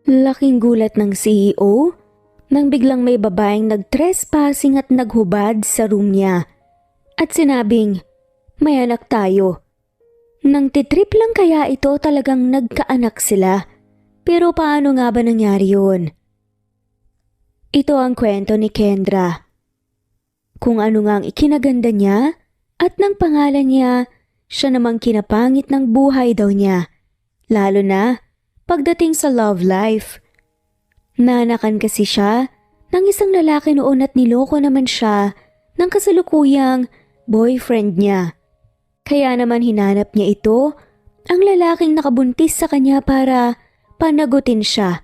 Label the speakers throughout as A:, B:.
A: Laking gulat ng CEO nang biglang may babaeng nag-trespassing at naghubad sa room niya at sinabing, "May anak tayo." Nang titrip lang kaya ito talagang nagkaanak sila. Pero paano nga ba nangyari yun? Ito ang kwento ni Kendra. Kung ano nga ang ikinaganda niya at ng pangalan niya, siya namang kinapangit ng buhay daw niya. Lalo na pagdating sa love life. Nanakan kasi siya ng isang lalaki noon at niloko naman siya ng kasalukuyang boyfriend niya. Kaya naman hinanap niya ito, ang lalaking nakabuntis sa kanya para panagutin siya.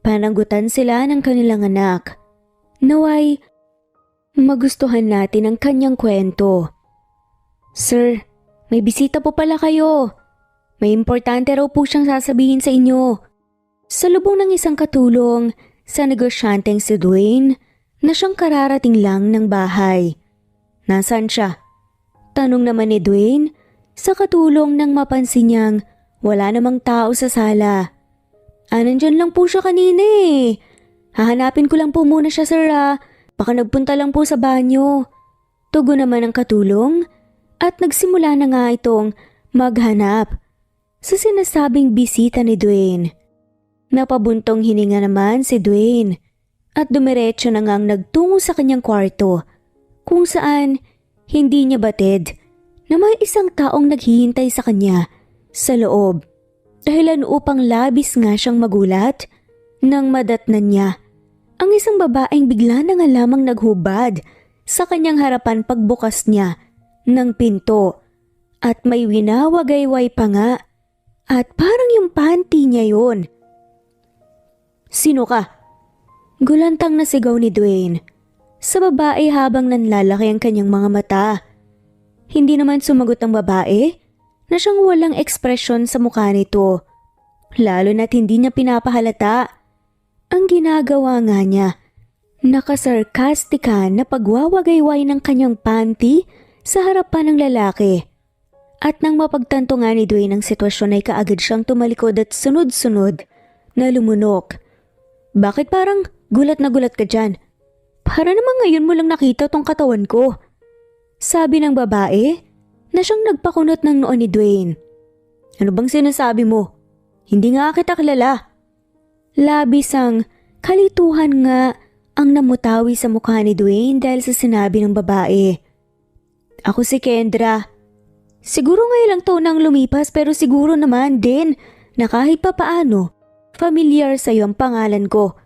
A: Panagutan sila ng kanilang anak. Naway, magustuhan natin ang kanyang kwento. "Sir, may bisita po pala kayo. May importante raw po siyang sasabihin sa inyo." Sa lubong ng isang katulong sa negosyanteng si Dwayne na siyang kararating lang ng bahay. "Nasaan siya?" Tanong naman ni Dwayne sa katulong nang mapansin niyang wala namang tao sa sala. Nandyan lang po siya kanina eh. Hahanapin ko lang po muna siya, sir. Baka nagpunta lang po sa banyo." Tugon naman ang katulong at nagsimula na nga itong maghanap sa sinasabing bisita ni Dwayne. Napabuntong hininga naman si Dwayne at dumiretso na ngang nagtungo sa kanyang kwarto kung saan hindi niya batid na may isang taong naghihintay sa kanya sa loob. Dahilan upang labis nga siyang magulat nang madatnan niya ang isang babaeng bigla na nga lamang naghubad sa kanyang harapan pagbukas niya ng pinto at may winawagayway pa nga at parang yung panty niya yon. "Sino ka?" Gulantang nasigaw ni Dwayne sa babae habang nanlalaki ang kanyang mga mata. Hindi naman sumagot ang babae na siyang walang ekspresyon sa mukha nito. Lalo na't hindi niya pinapahalata ang ginagawa nga niya. Nakasarkastika na pagwawagayway ng kanyang panty sa harapan ng lalaki. At nang mapagtanto nga ni Dwayne ang sitwasyon ay kaagad siyang tumalikod at sunod-sunod na lumunok. "Bakit parang gulat na gulat ka dyan? Para naman ngayon mo lang nakita tong katawan ko." Sabi ng babae na siyang nagpakunot ng noo ni Dwayne. "Ano bang sinasabi mo? Hindi nga kita kilala." Labis ang kalituhan nga ang namutawi sa mukha ni Dwayne dahil sa sinabi ng babae. "Ako si Kendra. Siguro ngayon lang taon nang lumipas pero siguro naman din na kahit pa paano familiar sa'yo ang pangalan ko."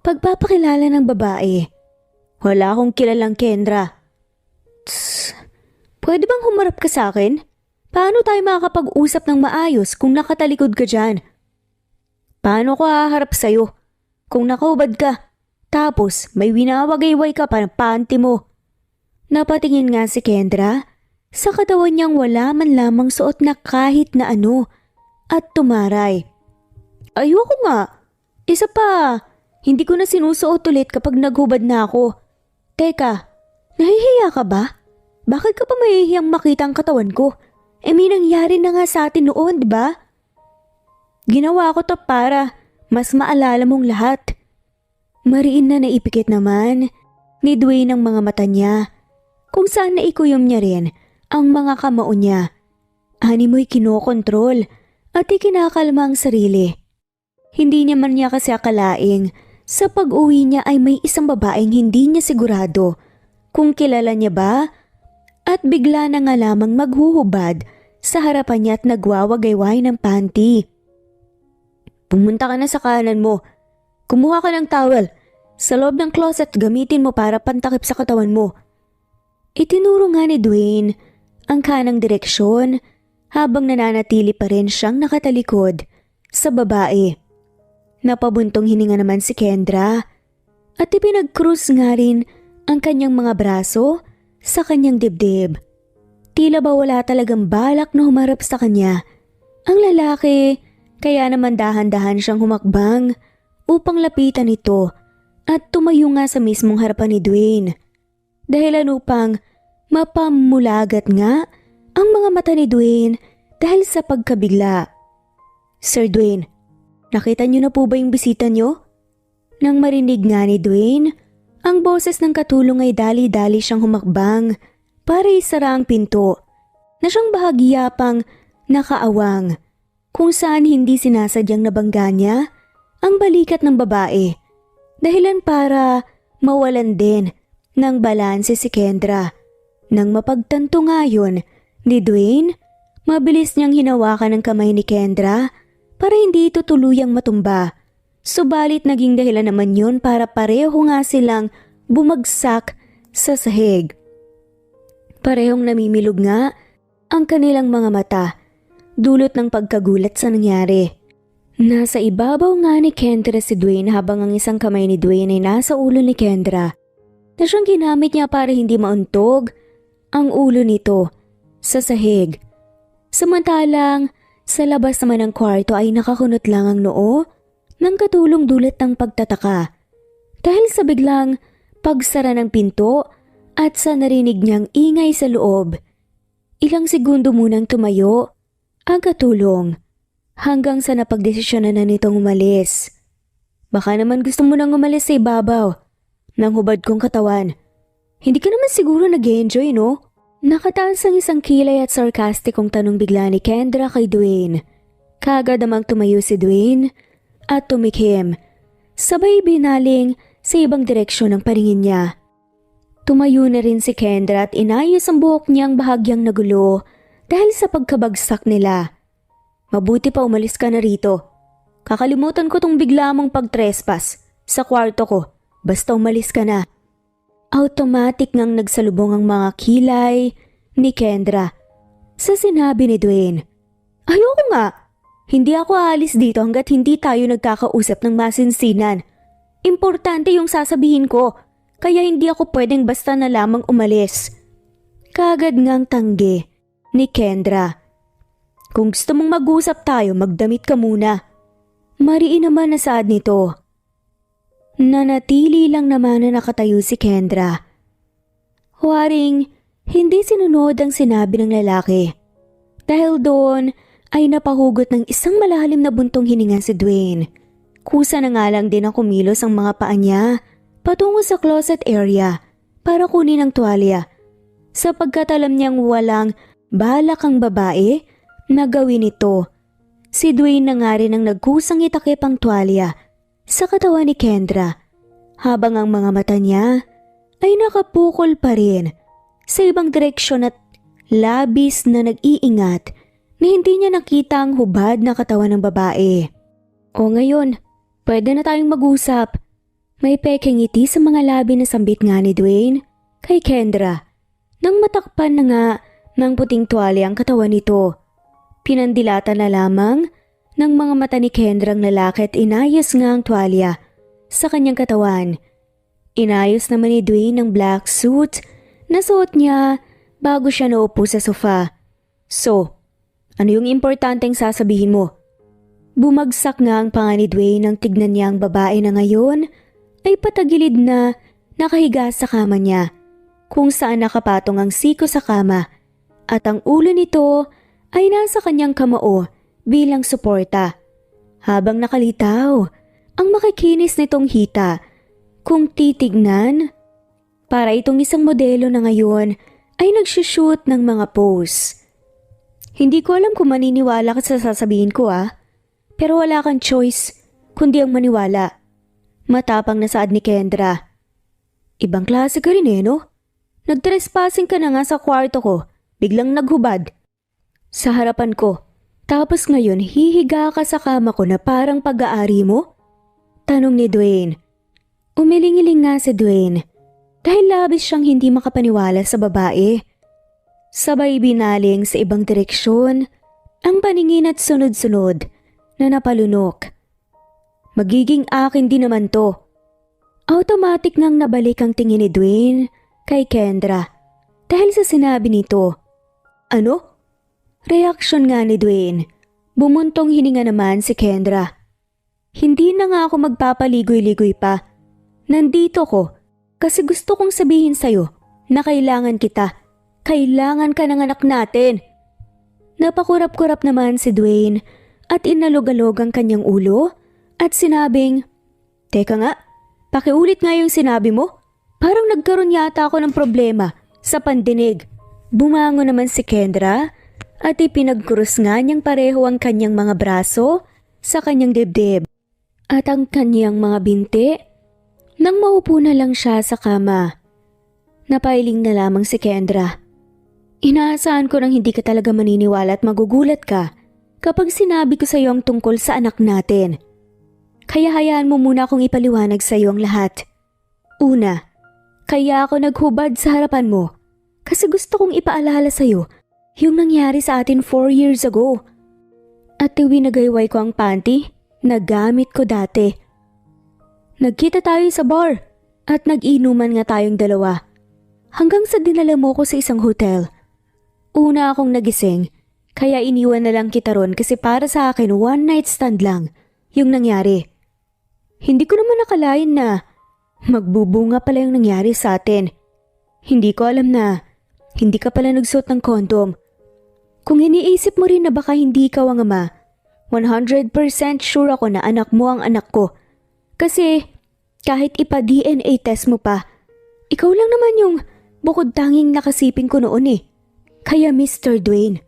A: Pagpapakilala ng babae. "Wala akong kilalang Kendra." "Tss, pwede bang humarap ka sa akin? Paano tayo makakapag-usap ng maayos kung nakatalikod ka dyan?" "Paano ko haharap sa'yo kung nakahubad ka? Tapos may winawagayway ka pa ng panty mo." Napatingin nga si Kendra sa katawan niyang wala man lamang suot na kahit na ano at tumaray. "Ayoko nga. Isa pa, hindi ko na sinusuot ulit kapag naghubad na ako. Teka, nahihiya ka ba? Bakit ka pa mahihiyang makita ang katawan ko? May nangyari na nga sa atin noon, di ba? Ginawa ko to para mas maalala mong lahat." Mariin na naipikit naman ni Dwayne ang mga mata niya kung saan naikuyom niya rin ang mga kamao niya. Ani mo'y kinokontrol at ikinakalma ang sarili. Hindi naman niya kasi akalaing sa pag-uwi niya ay may isang babaeng hindi niya sigurado kung kilala niya ba at bigla na nga lamang maghuhubad sa harapan niya at nagwawagayway ng panty. "Pumunta ka na sa kanan mo. Kumuha ka ng towel. Sa loob ng closet gamitin mo para pantakip sa katawan mo." Itinuro nga ni Dwayne ang kanang direksyon habang nananatili pa rin siyang nakatalikod sa babae. Napabuntong hininga naman si Kendra at ipinag-cruise nga rin ang kanyang mga braso sa kanyang dibdib. Tila ba wala talagang balak na humarap sa kanya ang lalaki, kaya naman dahan-dahan siyang humakbang upang lapitan ito at tumayo nga sa mismong harapan ni Dwayne. Dahilan upang mapamulagat nga ang mga mata ni Dwayne dahil sa pagkabigla. "Sir Dwayne, Nakita niyo na po ba yung bisita niyo? Nang marinig nga ni Dwayne, ang boses ng katulong ay dali-dali siyang humakbang para isara ang pinto na siyang bahagya pang nakaawang kung saan hindi sinasadyang nabangga niya ang balikat ng babae. Dahilan para mawalan din ng balanse si Kendra. Nang mapagtanto nga yun ni Dwayne, mabilis niyang hinawakan ang kamay ni Kendra para hindi ito tuluyang matumba. Subalit naging dahilan naman yun para pareho nga silang bumagsak sa sahig. Parehong namimilog nga ang kanilang mga mata, dulot ng pagkagulat sa nangyari. Nasa ibabaw nga ni Kendra si Dwayne habang ang isang kamay ni Dwayne ay nasa ulo ni Kendra na siyang ginamit niya para hindi mauntog ang ulo nito sa sahig. Samantalang sa labas naman ng kwarto ay nakakunot lang ang noo ng katulong dulot ng pagtataka dahil sa biglang pagsara ng pinto at sa narinig niyang ingay sa loob. Ilang segundo munang tumayo ang katulong hanggang sa napagdesisyonan na nitong umalis. Baka naman gusto mo nang umalis sa ibabaw ng hubad kong katawan. Hindi ka naman siguro nag-enjoy, no? Nakataas ang isang kilay at sarkastikong tanong bigla ni Kendra kay Dwayne. Kaagad namang tumayo si Dwayne at tumikhim. Sabay binaling sa ibang direksyon ang paningin niya. Tumayo na rin si Kendra at inayos ang buhok niyang bahagyang nagulo dahil sa pagkabagsak nila. Mabuti pa umalis ka na rito. Kakalimutan ko tong bigla mong pag-trespass sa kwarto ko. Basta umalis ka na. Automatic ngang nagsalubong ang mga kilay ni Kendra sa sinabi ni Dwayne. Ayoko nga. Hindi ako aalis dito hanggat hindi tayo nagkakausap ng masinsinan. Importante yung sasabihin ko, kaya hindi ako pwedeng basta na lamang umalis. Kaagad ngang tanggi ni Kendra. Kung gusto mong mag-usap tayo, magdamit ka muna. Mariin naman na saad nito. Nanatili lang naman na nakatayo si Kendra. Waring hindi sinunod ang sinabi ng lalaki. Dahil doon ay napahugot ng isang malalim na buntong hininga si Dwayne. Kusa na nga lang din ang kumilos ang mga paa niya patungo sa closet area para kunin ang tuwalya. Sapagkat alam niyang walang balak ang babae na gawin ito. Si Dwayne na nga rin ang nagkusang itakip ang tuwalya sa katawan ni Kendra habang ang mga mata niya ay nakapukol pa rin sa ibang direksyon at labis na nag-iingat na hindi niya nakita ang hubad na katawan ng babae. O ngayon, pwede na tayong mag-usap. May peking ngiti sa mga labi na sambit nga ni Dwayne kay Kendra nang matakpan na nga ng puting tuwalya ang katawan nito. Pinandilata na lamang ng mga mata ni Kendra ang lalaki at inayos nga ang tuwalya sa kanyang katawan. Inayos naman ni Dwayne ang black suit na suot niya bago siya naupo sa sofa. So, ano yung importanteng sasabihin mo? Bumagsak nga ang panga ni Dwayne nang tignan niya ang babae na ngayon ay patagilid na nakahiga sa kama niya kung saan nakapatong ang siko sa kama at ang ulo nito ay nasa kanyang kamao bilang suporta. Habang nakalitaw ang makikinis nitong hita kung titignan, para itong isang modelo na ngayon ay nagsushoot ng mga pose. Hindi ko alam kung maniniwala ka sa sasabihin ko pero wala kang choice kundi ang maniwala. Matapang na saad ni Kendra. Ibang klase ka rin no? Nagtrespassing ka na nga sa kwarto ko, biglang naghubad sa harapan ko. Tapos ngayon hihiga ka sa kama ko na parang pag-aari mo? Tanong ni Dwayne. Umiling-iling nga si Dwayne dahil labis siyang hindi makapaniwala sa babae. Sabay binaling sa ibang direksyon ang paningin at sunod-sunod na napalunok. Magiging akin din naman to. Automatic ngang nabalik ang tingin ni Dwayne kay Kendra dahil sa sinabi nito. Ano? Reaksyon nga ni Dwayne. Bumuntong hininga naman si Kendra. Hindi na nga ako magpapaligoy-ligoy pa. Nandito ko kasi gusto kong sabihin sa'yo na kailangan kita. Kailangan ka ng anak natin. Napakurap-kurap naman si Dwayne at inalog-alog ang kanyang ulo at sinabing, "Teka nga, pakiulit nga yung sinabi mo. Parang nagkaroon yata ako ng problema sa pandinig." Bumangon naman si Kendra at ipinagkrus nga niyang pareho ang kanyang mga braso sa kanyang dibdib at ang kanyang mga binti. Nang maupo na lang siya sa kama, napailing na lamang si Kendra. "Inaasahan ko nang hindi ka talaga maniniwala at magugulat ka kapag sinabi ko sa iyo ang tungkol sa anak natin. Kaya hayaan mo muna akong ipaliwanag sa iyo ang lahat. Una, kaya ako naghubad sa harapan mo kasi gusto kong ipaalala sa iyo yung nangyari sa atin 4 years ago. At iwinagayway ko ang panty na gamit ko dati. Nagkita tayo sa bar at nag-inuman nga tayong dalawa hanggang sa dinala mo ko sa isang hotel. Una akong nagising kaya iniwan na lang kita ron kasi para sa akin one night stand lang yung nangyari. Hindi ko naman nakalain na magbubunga pala yung nangyari sa atin. Hindi ko alam na hindi ka pala nagsuot ng kondom. Kung iniisip mo rin na baka hindi ikaw ang ama, 100% sure ako na anak mo ang anak ko. Kasi kahit ipa-DNA test mo pa, ikaw lang naman yung bukod tanging nakasiping ko noon eh. Kaya Mr. Dwayne,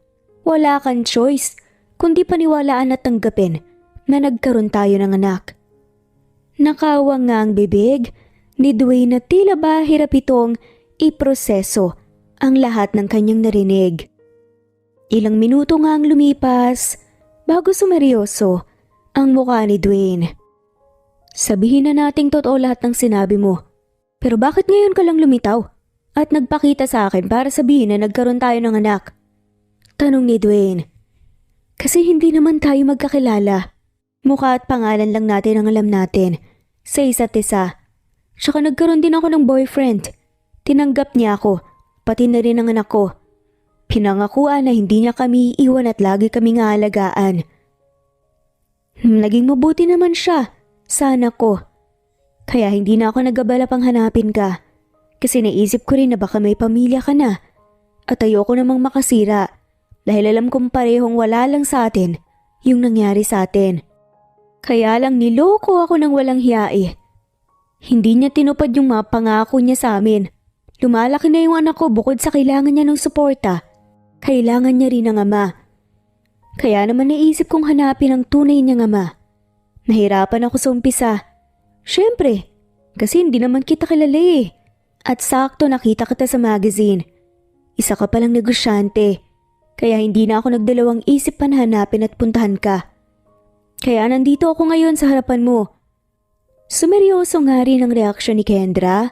A: wala kang choice kundi paniwalaan at tanggapin na nagkaroon tayo ng anak." Nakawang nga ang bibig ni Dwayne na tila ba hirap itong iproseso ang lahat ng kanyang narinig. Ilang minuto nga ang lumipas bago sumeryoso ang mukha ni Dwayne. "Sabihin na nating totoo lahat ng sinabi mo. Pero bakit ngayon ka lang lumitaw at nagpakita sa akin para sabihin na nagkaroon tayo ng anak?" Tanong ni Dwayne. "Kasi hindi naman tayo magkakilala. Mukha at pangalan lang natin ang alam natin sa isa't isa. Tsaka nagkaroon din ako ng boyfriend. Tinanggap niya ako, pati na rin ang anak ko. Pinangakuan na hindi niya kami iiwan at lagi kaming aalagaan. Naging mabuti naman siya sa anak ko. Kaya hindi na ako nag-abala pang hanapin ka. Kasi naisip ko rin na baka may pamilya ka na. At ayoko namang makasira dahil alam kong parehong wala lang sa atin yung nangyari sa atin. Kaya lang niloko ako ng walang hiya eh. Hindi niya tinupad yung mga pangako niya sa amin. Lumalaki na yung anak ko bukod sa kailangan niya ng suporta. Kailangan niya rin ng ama. Kaya naman naisip kong hanapin ang tunay niyang ama. Nahirapan ako sa umpisa. Siyempre, kasi hindi naman kita kilala eh. At sakto nakita kita sa magazine. Isa ka palang negosyante. Kaya hindi na ako nagdalawang isip pa na hanapin at puntahan ka. Kaya nandito ako ngayon sa harapan mo." Sumeryoso nga rin ang reaksyon ni Kendra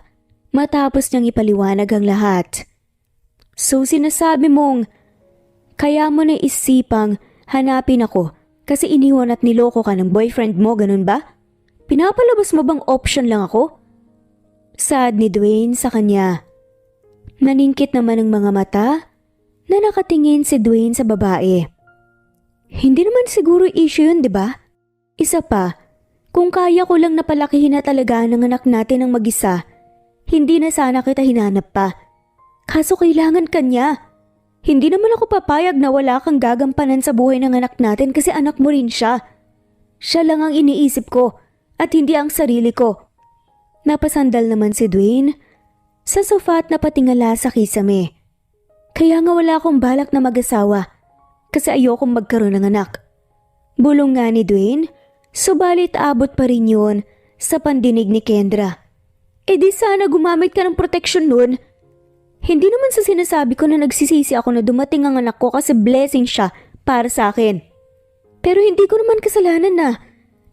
A: matapos niyang ipaliwanag ang lahat. "So sinasabi mong kaya mo na isipang hanapin ako kasi iniwan at niloko ka ng boyfriend mo, ganun ba? Pinapalabas mo bang option lang ako?" Saad ni Dwayne sa kanya. Naningkit naman ang mga mata na nakatingin si Dwayne sa babae. "Hindi naman siguro issue yun, di ba? Isa pa, kung kaya ko lang napalakihin na talaga ng anak natin ng mag-isa, hindi na sana kita hinanap pa. Kaso kailangan kanya. Hindi naman ako papayag na wala kang gagampanan sa buhay ng anak natin kasi anak mo rin siya. Siya lang ang iniisip ko at hindi ang sarili ko." Napasandal naman si Dwayne sa sofa at napatingala sa kisame. "Kaya nga wala akong balak na mag-asawa kasi ayokong magkaroon ng anak." Bulong nga ni Dwayne, subalit abot pa rin yun sa pandinig ni Kendra. "Eh di sana gumamit ka ng protection nun. Hindi naman sa sinasabi ko na nagsisisi ako na dumating ang anak ko kasi blessing siya para sa akin. Pero hindi ko naman kasalanan na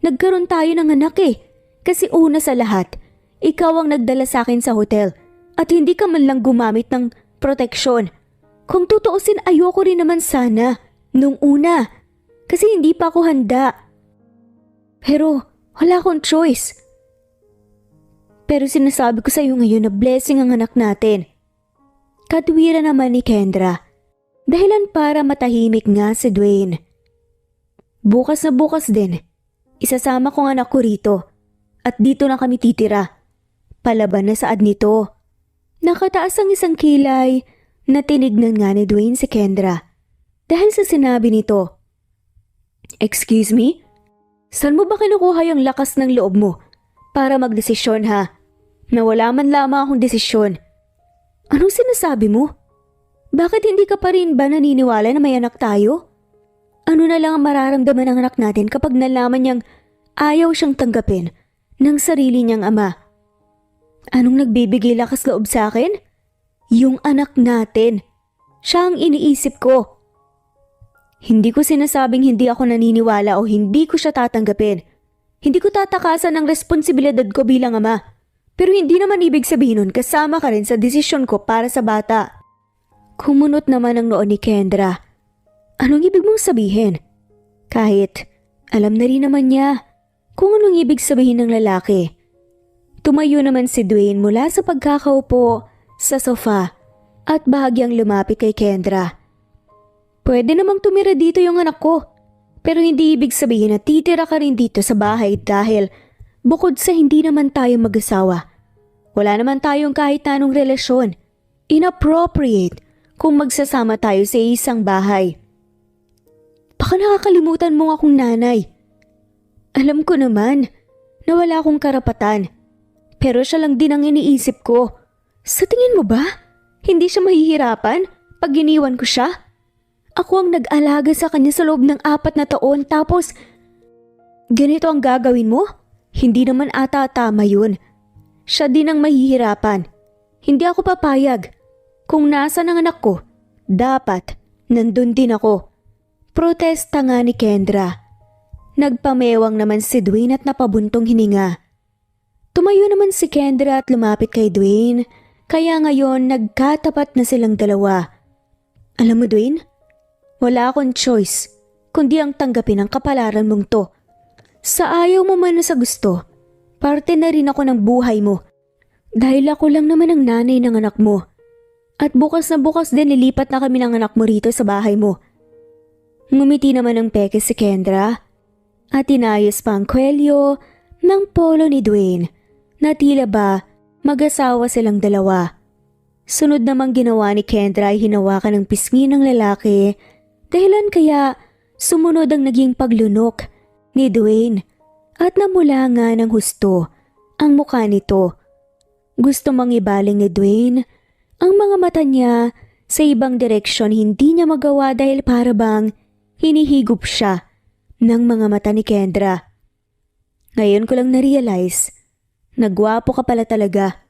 A: nagkaroon tayo ng anak eh. Kasi una sa lahat, ikaw ang nagdala sa akin sa hotel at hindi ka man lang gumamit ng proteksyon. Kung tutuusin ayoko rin naman sana nung una kasi hindi pa ako handa. Pero wala akong choice. Pero sinasabi ko sa iyo ngayon na blessing ang anak natin." Katwiran naman ni Kendra. Dahilan para matahimik nga si Dwayne. "Bukas na bukas din, isasama ko ang anak ko rito at dito na kami titira. Palaban na saad nito." Nakataas ang isang kilay na tinignan nga ni Dwayne si Kendra. Dahil sa sinabi nito. "Excuse me? Saan mo ba kinukuha yung lakas ng loob mo para magdesisyon ha? Na wala man lamang akong desisyon. Anong sinasabi mo? Bakit hindi ka pa rin ba naniniwala na may anak tayo? Ano na lang ang mararamdaman ng anak natin kapag nalaman niyang ayaw siyang tanggapin ng sarili niyang ama? Anong nagbibigay lakas loob sa akin? Yung anak natin. Siya ang iniisip ko. Hindi ko sinasabing hindi ako naniniwala o hindi ko siya tatanggapin. Hindi ko tatakasan ang responsibilidad ko bilang ama. Pero hindi naman ibig sabihin nun kasama ka rin sa desisyon ko para sa bata. Kumunot naman ang noon ni Kendra. Anong ibig mong sabihin? Kahit alam na rin naman niya kung anong ibig sabihin ng lalaki. Tumayo naman si Dwayne mula sa pagkakaupo sa sofa at bahagyang lumapit kay Kendra. Pwede namang tumira dito yung anak ko, pero hindi ibig sabihin na titira ka rin dito sa bahay dahil bukod sa hindi naman tayo mag-asawa, wala naman tayong kahit anong relasyon. Inappropriate kung magsasama tayo sa isang bahay. Baka nakakalimutan mo akong nanay. Alam ko naman na wala akong karapatan, pero siya lang din ang iniisip ko. Sa tingin mo ba, hindi siya mahihirapan pag iniwan ko siya? Ako ang nag-alaga sa kanya sa loob ng 4 na taon tapos ganito ang gagawin mo? Hindi naman ata tama yun. Siya din ang mahihirapan. Hindi ako papayag. Kung nasa ng anak ko, dapat nandun din ako. Protesta nga ni Kendra. Nagpamewang naman si Dwayne at napabuntong hininga. Tumayo naman si Kendra at lumapit kay Dwayne, kaya ngayon nagkatapat na silang dalawa. Alam mo Dwayne, wala akong choice kundi ang tanggapin ang kapalaran mong to. Sa ayaw mo man o sa gusto, parte na rin ako ng buhay mo. Dahil ako lang naman ang nanay ng anak mo. At bukas na bukas din lilipat na kami ng anak mo rito sa bahay mo. Ngumiti naman ng peke si Kendra at inayos pa ang kwelyo ng polo ni Dwayne na tila ba mag-asawa silang dalawa. Sunod namang ginawa ni Kendra ay hinawakan ng pisngi ng lalaki. Dahilan kaya sumunod ang naging paglunok ni Dwayne at namula nga ng husto ang mukha nito. Gusto mang ibaling ni Dwayne ang mga mata niya sa ibang direksyon, hindi niya magawa dahil para bang hinihigop siya ng mga mata ni Kendra. Ngayon ko lang na-realize na gwapo ka pala talaga.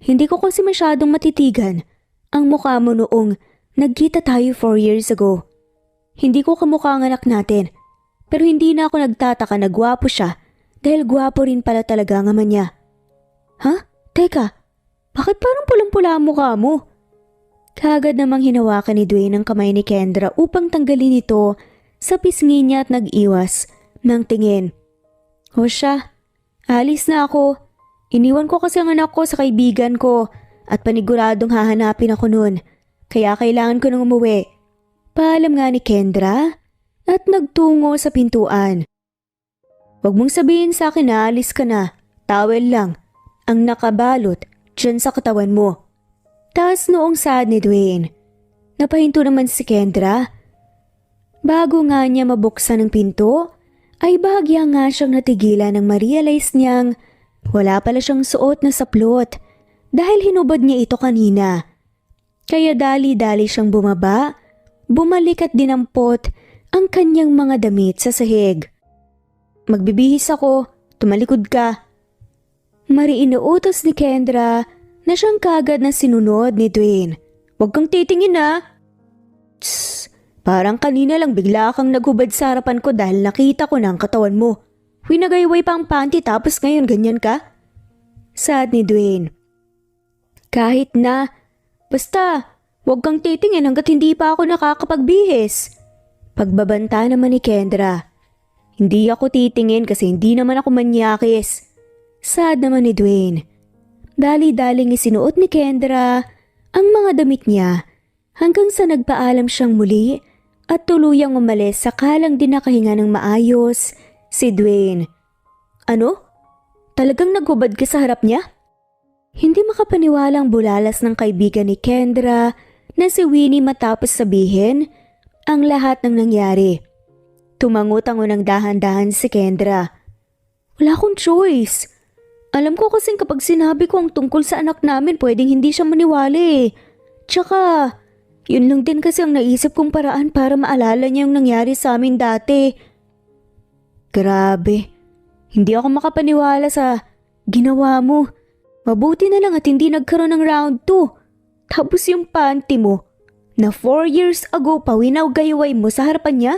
A: Hindi ko kasi masyadong matitigan ang mukha mo noong nagkita tayo 4 years ago. Hindi ko kamukha ang anak natin, pero hindi na ako nagtataka na gwapo siya dahil gwapo rin pala talaga ang ama niya. Ha? Teka, bakit parang pulang-pula ang mukha mo? Kaagad namang hinawakan ni Dwayne ang kamay ni Kendra upang tanggalin ito sa pisngi niya at nag-iwas ng tingin. O siya, alis na ako. Iniwan ko kasi ang anak ko sa kaibigan ko at paniguradong hahanapin ako noon, kaya kailangan ko nang umuwi. Paalam nga ni Kendra at nagtungo sa pintuan. Huwag mong sabihin sa akin na alis ka na, towel lang ang nakabalot dyan sa katawan mo. Taas noong saad ni Dwayne. Napahinto naman si Kendra. Bago nga niya mabuksan ang pinto, ay bahagya nga siyang natigilan nang ma-realize niyang wala pala siyang suot na saplot dahil hinubad niya ito kanina. Kaya dali-dali siyang bumaba, bumalik at dinampot ang kanyang mga damit sa sahig. Magbibihis ako, tumalikod ka. Mariinuutos ni Kendra na siyang kagad na sinunod ni Dwayne. Huwag kang titingin na. Tss, parang kanina lang bigla kang naghubad sa harapan ko dahil nakita ko na ang katawan mo. Winagayway pa ang panty tapos ngayon ganyan ka? Saad ni Dwayne. Kahit na, basta huwag kang titingin hanggat hindi pa ako nakakapagbihis. Pagbabanta naman ni Kendra. Hindi ako titingin kasi hindi naman ako manyakis. Saad naman ni Dwayne. Dali-daling isinuot ni Kendra ang mga damit niya hanggang sa nagpaalam siyang muli at tuluyang umalis sakalang din nakahinga ng maayos si Dwayne. Ano? Talagang naghubad ka sa harap niya? Hindi makapaniwalang bulalas ng kaibigan ni Kendra na si Winnie matapos sabihin ang lahat ng nangyari. Tumango-tango ng dahan-dahan si Kendra. Wala akong choice. Alam ko kasing kapag sinabi ko ang tungkol sa anak namin, pwedeng hindi siya maniwala eh. Tsaka, yun lang din kasi ang naisip kong paraan para maalala niya yung nangyari sa amin dati. Grabe, hindi ako makapaniwala sa ginawa mo. Mabuti na lang at hindi nagkaroon ng round 2. Tapos yung panty mo, na 4 years ago pa winaw-gayway mo sa harapan niya?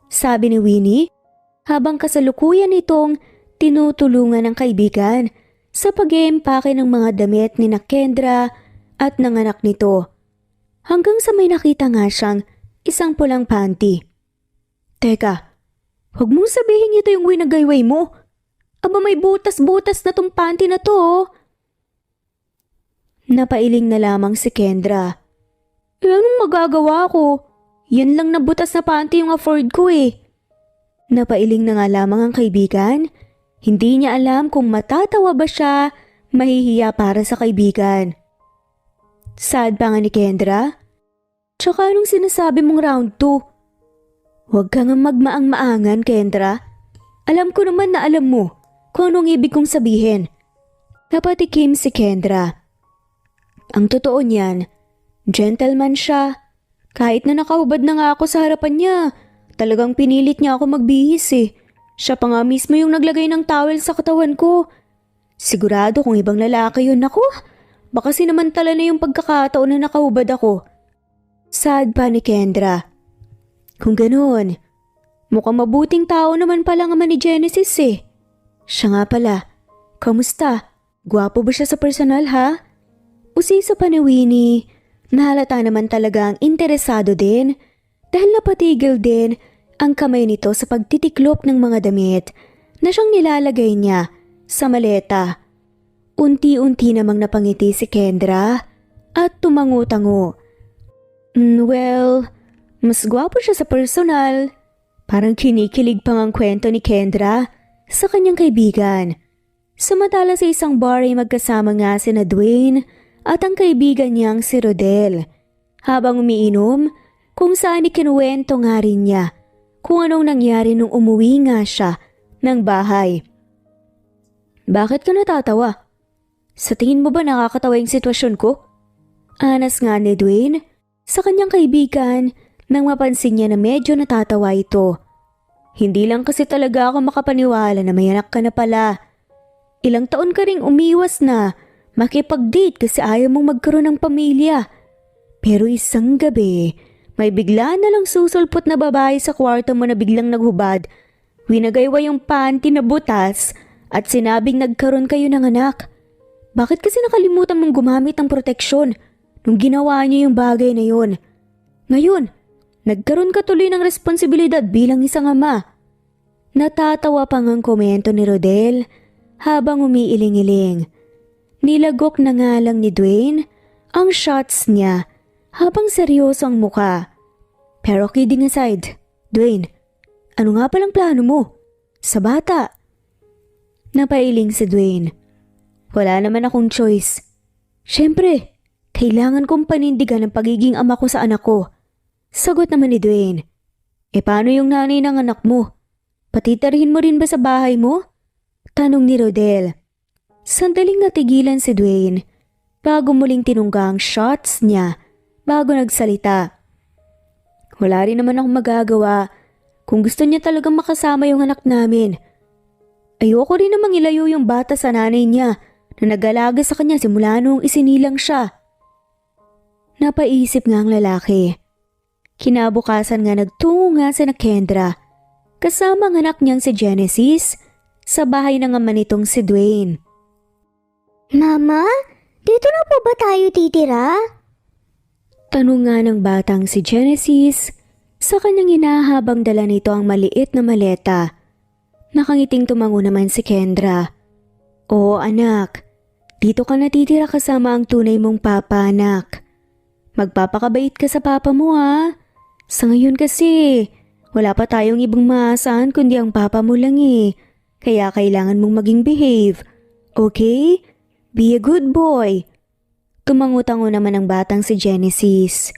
A: Sabi ni Winnie, habang kasalukuyan itong tinutulungan ng kaibigan sa pag-iimpake ng mga damit ni Kendra at ng anak nito. Hanggang sa may nakita nga siyang isang pulang panty. Teka, huwag mong sabihin ito yung winagayway mo. Aba may butas-butas na tong panty na to oh. Napailing na lamang si Kendra. Anong magagawa ko? Yan lang na butas na panty yung afford ko eh. Napailing na nga lamang ang kaibigan. Hindi niya alam kung matatawa ba siya, mahihiya para sa kaibigan. Sad pa nga ni Kendra. Tsaka anong sinasabi mong round 2? Huwag ka nga magmaang-maangan, Kendra. Alam ko naman na alam mo kung anong ibig kong sabihin. Napatikim si Kendra. Ang totoo niyan, gentleman siya. Kahit na nakahubad na nga ako sa harapan niya, talagang pinilit niya ako magbihis eh. Siya pa nga mismo yung naglagay ng towel sa katawan ko. Sigurado kung ibang lalaki yun ako, baka sinamantala na yung pagkakataon na nakahubad ako. Sad pa ni Kendra. Kung ganoon, mukhang mabuting tao naman pala nga ni Genesis eh. Siya nga pala, kamusta? Gwapo ba siya sa personal ha? Usisa pa ni Winnie, nahalata naman talaga ang interesado din dahil napatigil din ang kamay nito sa pagtitiklop ng mga damit na siyang nilalagay niya sa maleta. Unti-unti namang napangiti si Kendra at tumango-tango. Well, mas gwapo siya sa personal. Parang kinikilig pang ang kwento ni Kendra sa kanyang kaibigan. Samantala sa isang bar ay magkasama nga sina Dwayne at ang kaibigan niyang si Rodel. Habang umiinom, kung saan ikinuwento nga rin niya kung anong nangyari nung umuwi nga siya ng bahay. Bakit ka natatawa? Sa tingin mo ba nakakatawa yung sitwasyon ko? Anas nga ni Dwayne sa kanyang kaibigan nang mapansin niya na medyo natatawa ito. Hindi lang kasi talaga ako makapaniwala na may anak ka na pala. Ilang taon ka ring umiwas na makipag-date kasi ayaw mong magkaroon ng pamilya. Pero isang gabi, may bigla na lang susulpot na babae sa kwarto mo na biglang naghubad. Winagaywa yung panty na butas at sinabing nagkaroon kayo ng anak. Bakit kasi nakalimutan mong gumamit ng proteksyon nung ginawa niyo yung bagay na yun? Ngayon, nagkaroon ka tuloy ng responsibilidad bilang isang ama. Natatawa pang ang komento ni Rodel habang umiiling-iling. Nilagok na nga lang ni Dwayne ang shots niya habang seryoso ang muka. Pero kidding aside, Dwayne, ano nga palang plano mo? Sa bata? Napailing si Dwayne. Wala naman akong choice. Siyempre, kailangan kong panindigan ang pagiging ama ko sa anak ko. Sagot naman ni Dwayne. Paano yung nanay ng anak mo? Patitarhin mo rin ba sa bahay mo? Tanong ni Rodel. Sandaling natigilan si Dwayne bago muling tinungga ang shots niya bago nagsalita. Wala rin naman akong magagawa kung gusto niya talagang makasama yung anak namin. Ayoko rin namang ilayo yung bata sa nanay niya na nag-alaga sa kanya simula noong isinilang siya. Napaisip nga ang lalaki. Kinabukasan nga nagtungo nga sa Kendra kasama ang anak niyang si Genesis sa bahay ng ama nitong si Dwayne.
B: Mama, dito na po ba tayo titira?
A: Tanong nga ng batang si Genesis sa kanyang hinahabang dala nito ang maliit na maleta. Nakangiting tumango naman si Kendra. Oo anak, dito ka natitira kasama ang tunay mong papa anak. Magpapakabait ka sa papa mo ha. Sa ngayon kasi, wala pa tayong ibang maasahan kundi ang papa mo lang eh. Kaya kailangan mong maging behave. Okay? Be a good boy. Tumango-tango naman ang batang si Genesis.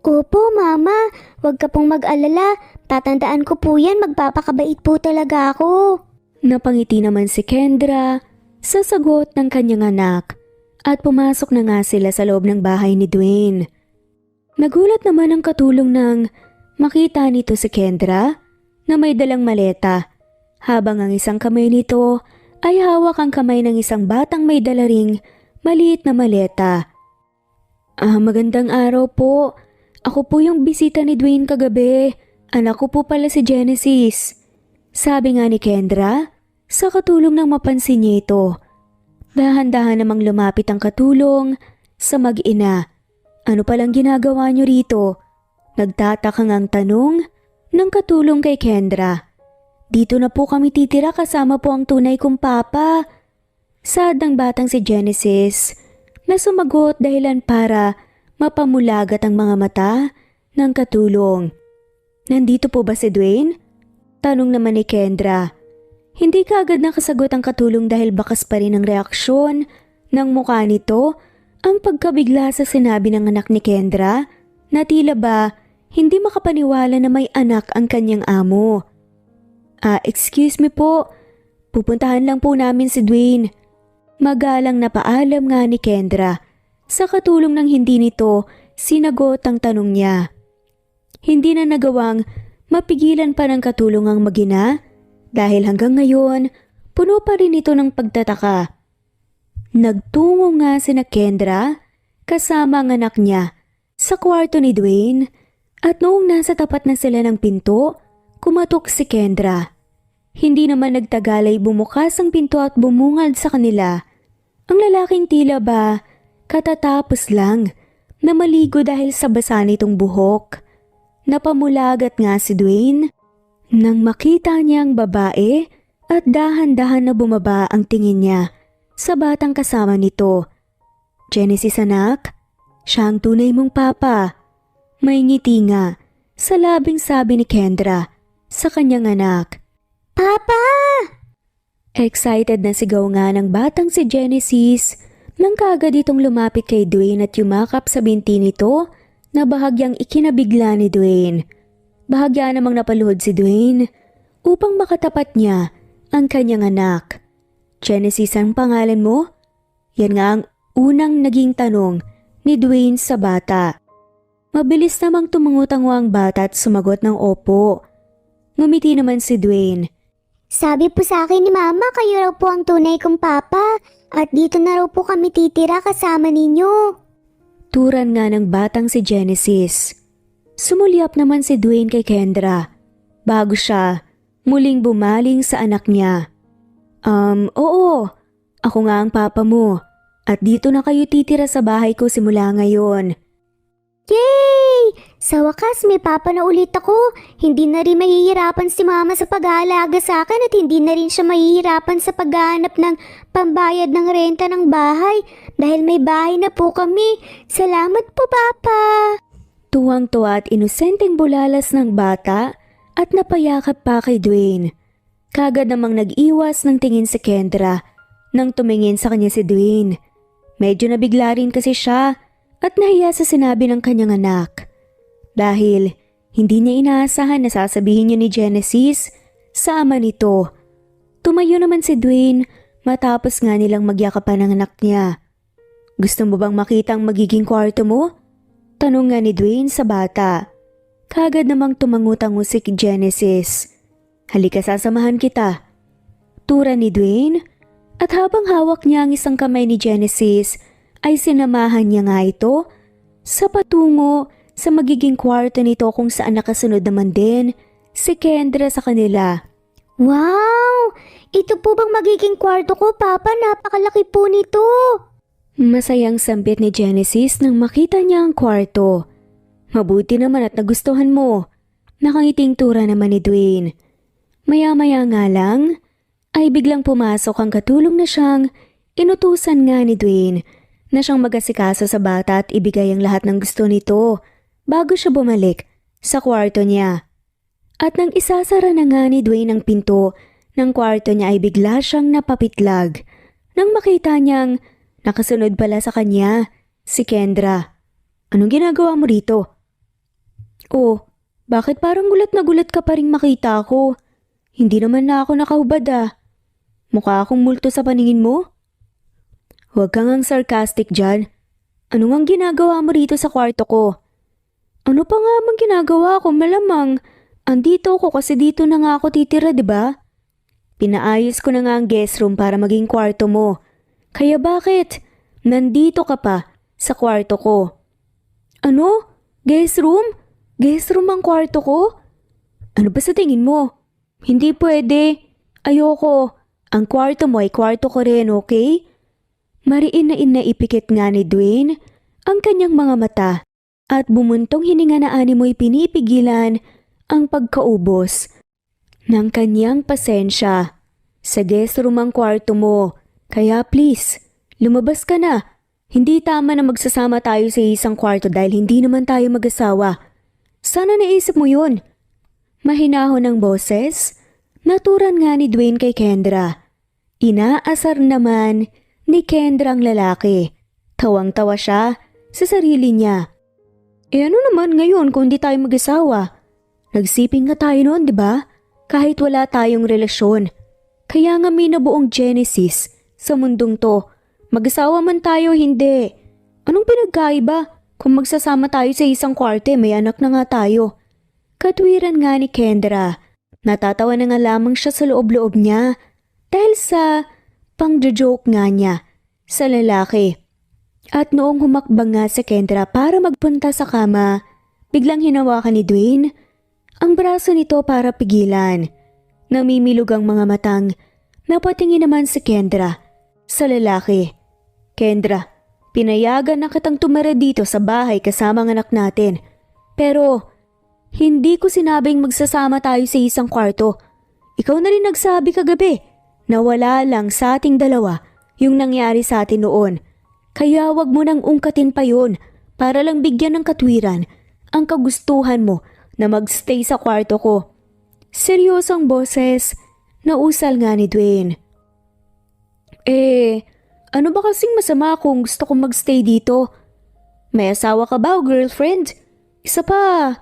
B: Opo, Mama. Huwag ka pong mag-alala. Tatandaan ko po yan, magpapakabait po talaga ako.
A: Napangiti naman si Kendra sa sagot ng kanyang anak at pumasok na nga sila sa loob ng bahay ni Dwayne. Nagulat naman ang katulong nang makita nito si Kendra na may dalang maleta habang ang isang kamay nito ay hawak ang kamay ng isang batang may dala ring maliit na maleta. Magandang araw po. Ako po yung bisita ni Dwayne kagabi. Anak ko po pala si Genesis. Sabi nga ni Kendra sa katulong nang mapansin niya ito. Dahan-dahan namang lumapit ang katulong sa mag-ina. Ano palang ginagawa niyo rito? Nagtatakang ang tanong ng katulong kay Kendra. Dito na po kami titira kasama po ang tunay kong papa. Sad ng batang si Genesis na sumagot dahilan para mapamulagat ang mga mata ng katulong. Nandito po ba si Dwayne? Tanong naman ni Kendra. Hindi kaagad nakasagot ang katulong dahil bakas pa rin ang reaksyon ng mukha nito ang pagkabigla sa sinabi ng anak ni Kendra na tila ba hindi makapaniwala na may anak ang kanyang amo. Excuse me po, pupuntahan lang po namin si Dwayne. Magalang na paalam nga ni Kendra sa katulong ng hindi nito sinagot ang tanong niya. Hindi na nagawang mapigilan pa ng katulong ang mag-ina dahil hanggang ngayon puno pa rin ito ng pagtataka. Nagtungo nga sina Kendra kasama ang anak niya sa kwarto ni Dwayne at noong nasa tapat na sila ng pinto, kumatok si Kendra. Hindi naman nagtagal ay bumukas ang pinto at bumungad sa kanila. Ang lalaking tila ba katatapos lang na maligo dahil sa basa nitong buhok. Napamulagat nga si Dwayne nang makita niya ang babae at dahan-dahan na bumaba ang tingin niya sa batang kasama nito. Genesis anak, siya ang tunay mong papa. May ngiti nga sa labing sabi ni Kendra sa kanyang anak.
B: Papa!
A: Excited na sigaw nga ng batang si Genesis nang kaagad itong lumapit kay Dwayne at yumakap sa binti nito na bahagyang ikinabigla ni Dwayne. Bahagya namang napaluhod si Dwayne upang makatapat niya ang kanyang anak. Genesis ang pangalan mo? Yan nga ang unang naging tanong ni Dwayne sa bata. Mabilis namang tumangutango ang bata at sumagot ng opo. Ngumiti naman si Dwayne.
B: Sabi po sa akin ni Mama, kayo raw po ang tunay kong papa at dito na raw po kami titira kasama ninyo.
A: Turan nga ng batang si Genesis. Sumulyap naman si Dwayne kay Kendra bago siya muling bumaling sa anak niya. Oo, ako nga ang papa mo at dito na kayo titira sa bahay ko simula ngayon.
B: Yay! Sa wakas may papa na ulit ako. Hindi na rin mahihirapan si Mama sa pag-aalaga sa akin at hindi na rin siya mahihirapan sa paghahanap ng pambayad ng renta ng bahay dahil may bahay na po kami. Salamat po, Papa!
A: Tuwang-tuwa at inosenteng bulalas ng bata at napayakap pa kay Dwayne. Kagad namang nag-iwas ng tingin si Kendra nang tumingin sa kanya si Dwayne. Medyo nabigla rin kasi siya at nahiya sa sinabi ng kanyang anak. Dahil hindi niya inaasahan na sasabihin niya ni Genesis sa ama nito. Tumayo naman si Dwayne matapos nga nilang magyakapan ng anak niya. Gusto mo bang makita ang magiging kwarto mo? Tanong nga ni Dwayne sa bata. Kagad namang tumangutango si Genesis. Halika sasamahan kita. Tura ni Dwayne at habang hawak niya ang isang kamay ni Genesis ay sinamahan niya nga ito sa patungo sa magiging kwarto nito kung saan nakasunod naman din si Kendra sa kanila.
B: Wow! Ito po bang magiging kwarto ko, Papa? Napakalaki po nito!
A: Masayang sambit ni Genesis nang makita niya ang kwarto. Mabuti naman at nagustuhan mo. Nakangiting tura naman ni Dwayne. Maya-maya nga lang ay biglang pumasok ang katulong na siyang inutusan nga ni Dwayne na siyang mag-asikaso sa bata at ibigay ang lahat ng gusto nito bago siya bumalik sa kwarto niya. At nang isasara na nga ni Dwayne ang pinto ng kwarto niya ay bigla siyang napapitlag nang makita niyang nakasunod pala sa kanya si Kendra. Anong ginagawa mo rito? Oh, Bakit parang gulat na gulat ka pa rin makita ako? Hindi naman na ako nakahubad ah. Mukha akong multo sa paningin mo? Huwag kang ang sarcastic dyan. Ano ngang ginagawa mo rito sa kwarto ko? Ano pa nga bang ginagawa ko? Malamang, andito ako kasi dito na nga ako titira, di ba? Pinaayos ko na nga ang guest room para maging kwarto mo. Kaya bakit? Nandito ka pa sa kwarto ko. Ano? Guest room? Guest room ang kwarto ko? Ano ba sa tingin mo? Hindi pwede. Ayoko. Ang kwarto mo ay kwarto ko rin, okay? Mariin na ipikit nga ni Dwayne ang kanyang mga mata at bumuntong hininga na animoy pinipigilan ang pagkaubos ng kanyang pasensya. Sa guest room ang kwarto mo, kaya please, lumabas ka na. Hindi tama na magsasama tayo sa isang kwarto dahil hindi naman tayo mag-asawa. Sana naisip mo yun. Mahinahon ng boses, naturan nga ni Dwayne kay Kendra. Inaasar naman ni Kendra ang lalaki. Tawang-tawa siya sa sarili niya. Ano naman ngayon kung di tayo mag-asawa? Nagsiping nga tayo noon, di ba? Kahit wala tayong relasyon. Kaya nga may nabuong Genesis sa mundong to. Mag-asawa man tayo, hindi. Anong pinagkaiba? Kung magsasama tayo sa isang kwarto, may anak na nga tayo. Katwiran nga ni Kendra. Natatawa na nga lamang siya sa loob-loob niya dahil sa pang-joke nga niya sa lalaki. At noong humakbang nga si Kendra para magpunta sa kama, biglang hinawakan ni Dwayne ang braso nito para pigilan. Namimilog ang mga matang. Napatingin naman si Kendra sa lalaki. Kendra, pinayagan na kitang tumira dito sa bahay kasama ang anak natin. Pero hindi ko sinabing magsasama tayo sa isang kwarto. Ikaw na rin nagsabi kagabi na wala lang sa ating dalawa yung nangyari sa atin noon. Kaya wag mo nang ungkatin pa yun para lang bigyan ng katwiran ang kagustuhan mo na magstay sa kwarto ko. Seryosong boses, nausal nga ni Dwayne. Ano ba kasing masama kung gusto kong magstay dito? May asawa ka ba o girlfriend? Isa pa,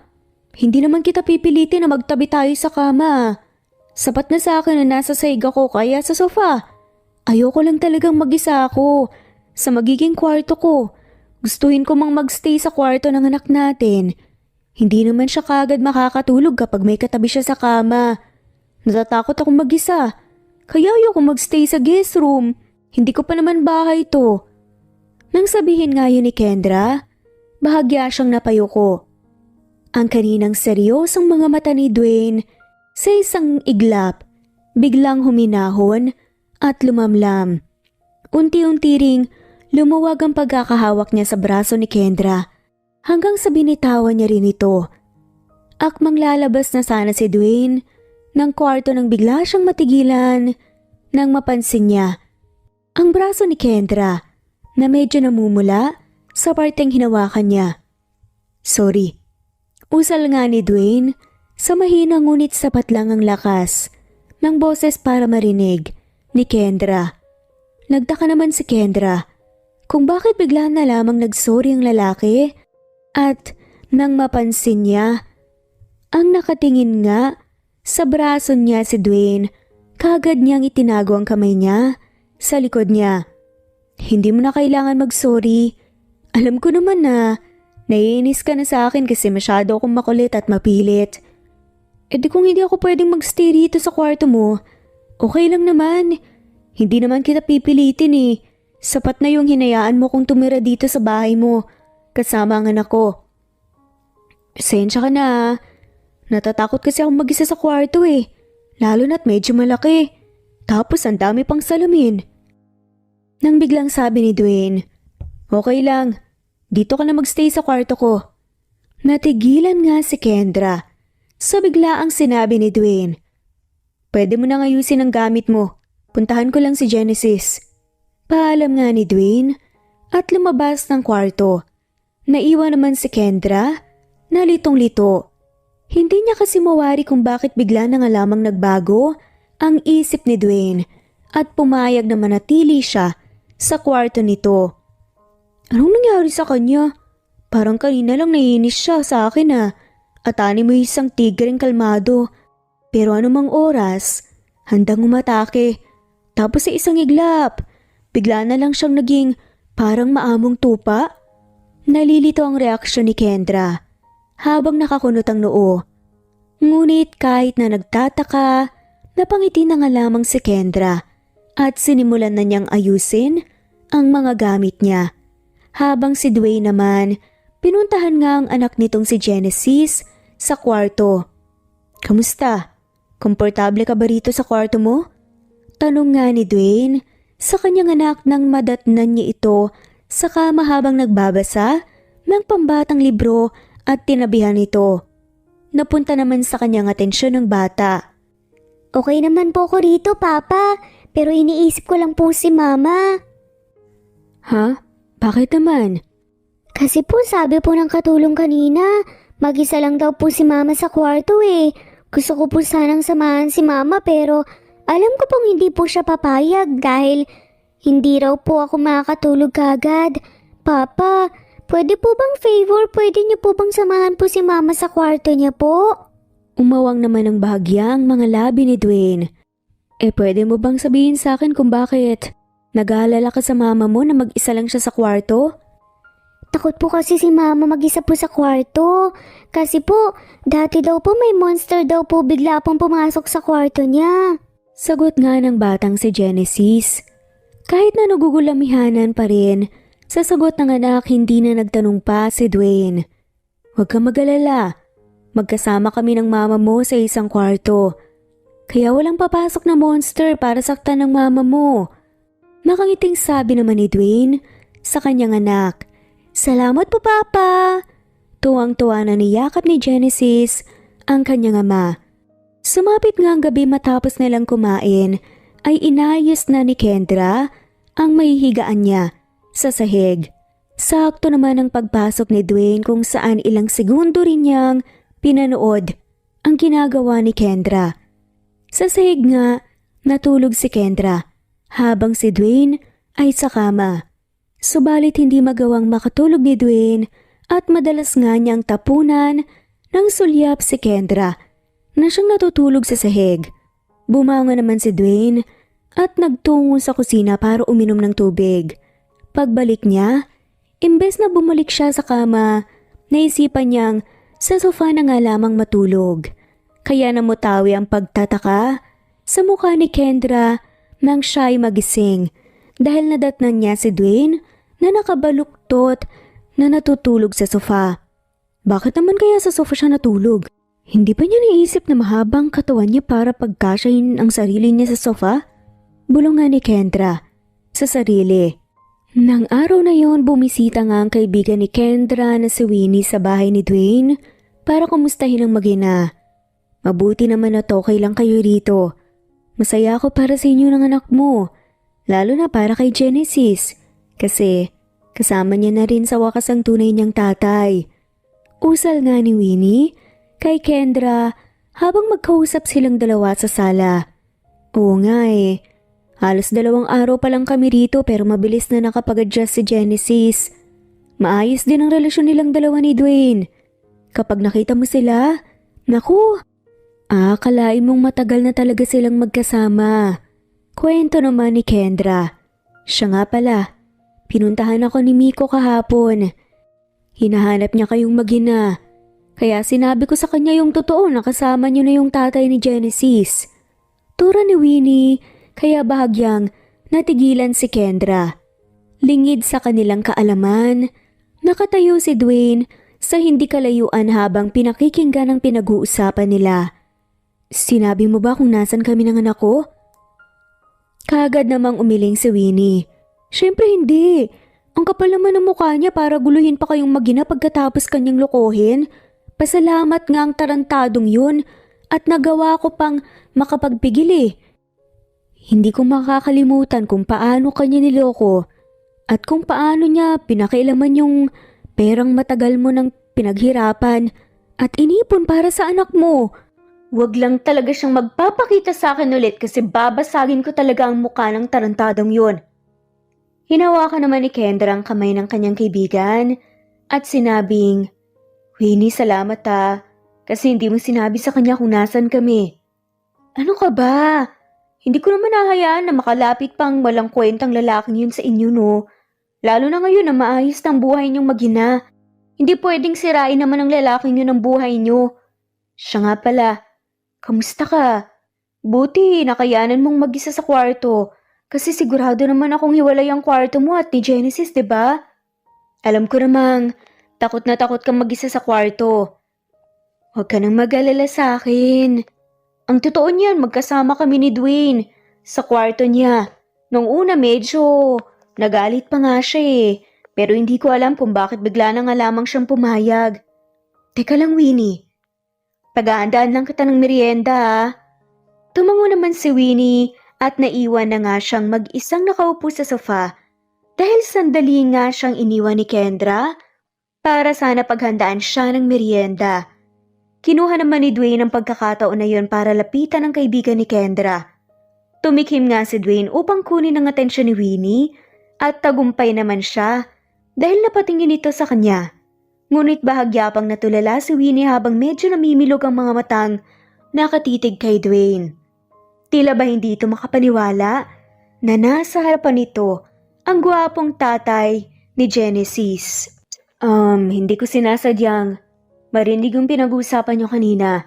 A: hindi naman kita pipilitin na magtabi tayo sa kama. Sapat na sa akin na nasa sahig ako kaya sa sofa. Ayoko lang talagang mag-isa ako sa magiging kwarto ko. Gustuhin ko mang magstay sa kwarto ng anak natin. Hindi naman siya kaagad makakatulog kapag may katabi siya sa kama. Natatakot akong mag-isa. Kaya ayoko magstay sa guest room. Hindi ko pa naman bahay to. Nang sabihin nga yun ni Kendra, bahagya siyang napayuko. Ang kaninang seryosong mga mata ni Dwayne sa isang iglap, biglang huminahon at lumamlam. Unti-unti ring lumuwag ang pagkakahawak niya sa braso ni Kendra hanggang sa binitawan niya rin ito. Akmang lalabas na sana si Dwayne ng kwarto nang bigla siyang matigilan nang mapansin niya ang braso ni Kendra na medyo namumula sa parteng hinawakan niya. Sorry. Usal nga ni Dwayne sa mahina ngunit sapat lang ang lakas ng boses para marinig ni Kendra. Nagtaka naman si Kendra kung bakit bigla na lamang nagsorry ang lalaki at nang mapansin niya ang nakatingin nga sa braso niya si Dwayne, kagad niyang itinago ang kamay niya sa likod niya. Hindi mo na kailangan mag-sorry. Alam ko naman na naiinis ka na sa akin kasi masyado akong makulit at mapilit. Di kung hindi ako pwedeng magstay rito sa kwarto mo, okay lang naman. Hindi naman kita pipilitin eh. Sapat na yung hinayaan mo kung tumira dito sa bahay mo kasama ang anak ko. Pasensya ka na. Natatakot kasi akong mag-isa sa kwarto eh. Lalo na't medyo malaki. Tapos ang dami pang salamin. Nang biglang sabi ni Dwayne, okay lang. Dito ka na magstay sa kwarto ko. Natigilan nga si Kendra sa biglaang sinabi ni Dwayne. Pwede mo nang ayusin ang gamit mo. Puntahan ko lang si Genesis. Paalam nga ni Dwayne at lumabas ng kwarto. Naiwan naman si Kendra na litong-lito. Hindi niya kasi mawari kung bakit bigla na nga lamang nagbago ang isip ni Dwayne at pumayag na manatili siya sa kwarto nito. Anong nangyari sa kanya? Parang kanina lang naiinis siya sa akin ah. at ani mo isang tigreng kalmado. Pero anumang oras, handang umatake. Tapos sa isang iglap, bigla na lang siyang naging parang maamong tupa. Nalilito ang reaksyon ni Kendra habang nakakunot ang noo. Ngunit kahit na nagtataka, napangiti na nga lamang si Kendra at sinimulan na niyang ayusin ang mga gamit niya. Habang si Dwayne naman, pinuntahan nga ang anak nitong si Genesis sa kwarto. "Kamusta? Komportable ka ba rito sa kwarto mo?" Tanong nga ni Dwayne sa kanyang anak nang madatnan niya ito sa kama habang nagbabasa ng pambatang libro at tinabihan ito. Napunta naman sa kanyang atensyon ng bata.
B: Okay naman po ako rito, Papa. Pero iniisip ko lang po si Mama.
A: Ha? Bakit naman?
B: Kasi po sabi po ng katulong kanina, mag-isa lang daw po si Mama sa kwarto eh. Gusto ko po sanang samahan si Mama pero alam ko pong hindi po siya papayag dahil hindi raw po ako makakatulog kagad. Papa, pwede po bang favor? Pwede niyo po bang samahan po si Mama sa kwarto niya po?
A: Umawang naman ng bahagya ang mga labi ni Dwayne. Pwede mo bang sabihin sa akin kung bakit? Nag-aalala ka sa mama mo na mag-isa lang siya sa kwarto?
B: Takot po kasi si Mama mag-isa po sa kwarto. Kasi po, dati daw po may monster daw po bigla pong pumasok sa kwarto niya.
A: Sagot nga ng batang si Genesis. Kahit na nagugulamihanan pa rin, sa sagot ng anak hindi na nagtanong pa si Dwayne. "Huwag kang mag-alala. Magkasama kami ng mama mo sa isang kwarto. Kaya walang papasok na monster para saktan ng mama mo." Nakangiting sabi naman ni Dwayne sa kanyang anak. "Salamat po, Papa." Tuwang-tuwa na niyakap ni Genesis ang kanyang ama. Sumapit nga ang gabi matapos nilang kumain ay inayos na ni Kendra ang mahihigaan niya sa sahig. Sakto naman ang pagpasok ni Dwayne kung saan ilang segundo rin niyang pinanood ang ginagawa ni Kendra. Sa sahig nga, natulog si Kendra habang si Dwayne ay sa kama. Subalit hindi magawang makatulog ni Dwayne at madalas nga niyang tapunan ng sulyap si Kendra na siyang natutulog sa sahig. Bumangon naman si Dwayne at nagtungo sa kusina para uminom ng tubig. Pagbalik niya, imbes na bumalik siya sa kama, naisipan niyang sa sofa na nga lamang matulog. Kaya namutawi ang pagtataka sa mukha ni Kendra nang siya ay magising dahil nadatnan niya si Dwayne na nakabaluktot na natutulog sa sofa. Bakit naman kaya sa sofa siya natulog? Hindi pa niya naisip na mahabang katawan niya para pagkasyahin ang sarili niya sa sofa? Bulong nga ni Kendra sa sarili. Nang araw na yon, bumisita nga ang kaibigan ni Kendra na si Winnie sa bahay ni Dwayne para kumustahin ang mag-ina. "Mabuti naman at okay lang kayo rito. Masaya ako para sa inyo ng anak mo, lalo na para kay Genesis, kasi kasama niya na rin sa wakas ang tunay niyang tatay." Usal nga ni Winnie kay Kendra habang magkausap silang dalawa sa sala. "Oo nga halos 2 araw pa lang kami rito pero mabilis na nakapag-adjust si Genesis. Maayos din ang relasyon nilang dalawa ni Dwayne. Kapag nakita mo sila, naku, akalain mong matagal na talaga silang magkasama." Kwento naman ni Kendra. "Siya nga pala, pinuntahan ako ni Miko kahapon. Hinahanap niya kayong mag-ina. Kaya sinabi ko sa kanya yung totoo na kasama niyo na yung tatay ni Genesis." Tura ni Winnie, kaya bahagyang natigilan si Kendra. Lingid sa kanilang kaalaman, nakatayo si Dwayne sa hindi kalayuan habang pinakikinggan ang pinag-uusapan nila. "Sinabi mo ba kung nasan kami ng anak ko?" Kaagad namang umiling si Winnie. "Siyempre hindi. Ang kapal naman ng mukha niya para guluhin pa kayong mag-ina pagkatapos kanyang lokohin. Pasalamat nga ang tarantadong yun at nagawa ko pang makapagpigil. Hindi ko makakalimutan kung paano kanya niloko at kung paano niya pinakialaman yung perang matagal mo nang pinaghirapan at inipon para sa anak mo. Wag lang talaga siyang magpapakita sa akin ulit kasi babasagin ko talaga ang mukha ng tarantadong yun." Hinawakan naman ni Kendra ang kamay ng kanyang kaibigan at sinabing, "Winnie, salamat ha. Kasi hindi mo sinabi sa kanya kung nasan kami. Ano ka ba? Hindi ko naman hahayaan na makalapit pang walang kwentang lalaking yun sa inyo, no? Lalo na ngayon na maayos ng buhay niyong mag-ina. Hindi pwedeng sirain naman ng lalaking yun ang buhay niyo. Siya nga pala, kamusta ka? Buti, nakayanan mong mag-isa sa kwarto. Kasi sigurado naman akong hiwalay ang kwarto mo at ni Genesis, 'di ba? Alam ko namang, takot na takot kang mag-isa sa kwarto. Huwag ka nang mag-alala sa akin. Ang totoo niyan, magkasama kami ni Dwayne sa kwarto niya. Nung una medyo nagalit pa nga siya eh. Pero hindi ko alam kung bakit bigla na nga lamang siyang pumayag. Teka lang, Winnie. Pag-aandaan lang kita ng merienda ha. Tumango naman si Winnie at naiwan na nga siyang mag-isang nakaupo sa sofa dahil sandali nga siyang iniwan ni Kendra para sana paghandaan siya ng merienda. Kinuha naman ni Dwayne ang pagkakataon na yun para lapitan ang kaibigan ni Kendra. Tumikim nga si Dwayne upang kunin ang atensyon ni Winnie at tagumpay naman siya dahil napatingin ito sa kanya. Ngunit bahagya pang natulala si Winnie habang medyo namimilog ang mga matang nakatitig kay Dwayne. Tila ba hindi ito makapaniwala na nasa harapan nito ang gwapong tatay ni Genesis. Hindi ko sinasadyang marinig yung pinag-uusapan niyo kanina.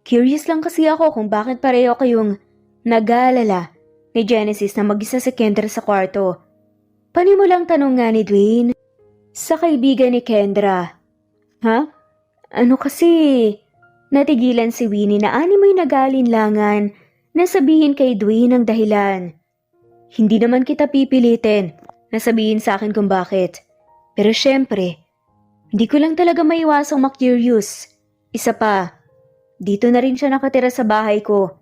A: Curious lang kasi ako kung bakit pareho kayong nag-aalala ni Genesis na mag-isa si Kendra sa kwarto. Panimulang tanong nga ni Dwayne sa kaibigan ni Kendra. Ha? Ano kasi? Natigilan si Winnie na animoy nag-aalinlangan na sabihin kay Dwayne ang dahilan. Hindi naman kita pipilitin na sabihin sa akin kung bakit. Pero syempre, hindi ko lang talaga maiwasang ma-curious. Isa pa, dito na rin siya nakatira sa bahay ko.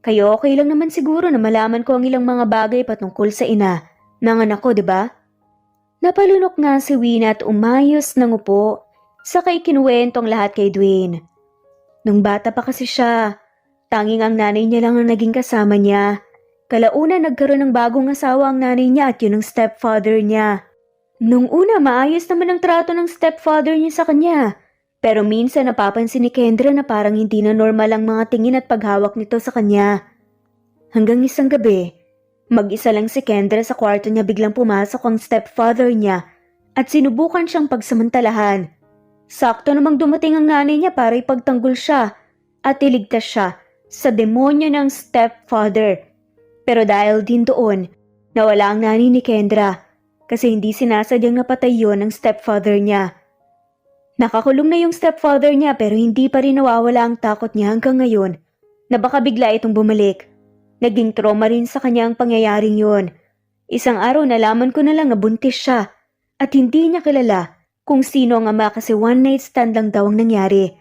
A: Kaya okay lang naman siguro na malaman ko ang ilang mga bagay patungkol sa ina ng anak ko, di ba? Napalunok nga si Winnie at umayos ng upo, sakay kinuwento ang lahat kay Dwayne. Nung bata pa kasi siya, tanging ang nanay niya lang ang naging kasama niya. Kalauna nagkaroon ng bagong asawa ang nanay niya at yun ang stepfather niya. Nung una maayos naman ang trato ng stepfather niya sa kanya. Pero minsan napapansin ni Kendra na parang hindi na normal ang mga tingin at paghawak nito sa kanya. Hanggang isang gabi, mag-isa lang si Kendra sa kwarto niya biglang pumasok ang stepfather niya at sinubukan siyang pagsamantalahan. Sakto namang dumating ang nanay niya para ipagtanggol siya at iligtas siya sa demonyo ng stepfather. Pero dahil din doon, nawala ang nanay ni Kendra kasi hindi sinasadyang napatay yun ng stepfather niya. Nakakulong na yung stepfather niya pero hindi pa rin nawawala ang takot niya hanggang ngayon na baka bigla itong bumalik. Naging trauma rin sa kanya ang pangyayaring yun. Isang araw nalaman ko na lang na buntis siya at hindi niya kilala kung sino ang ama kasi one night stand lang daw ang nangyari.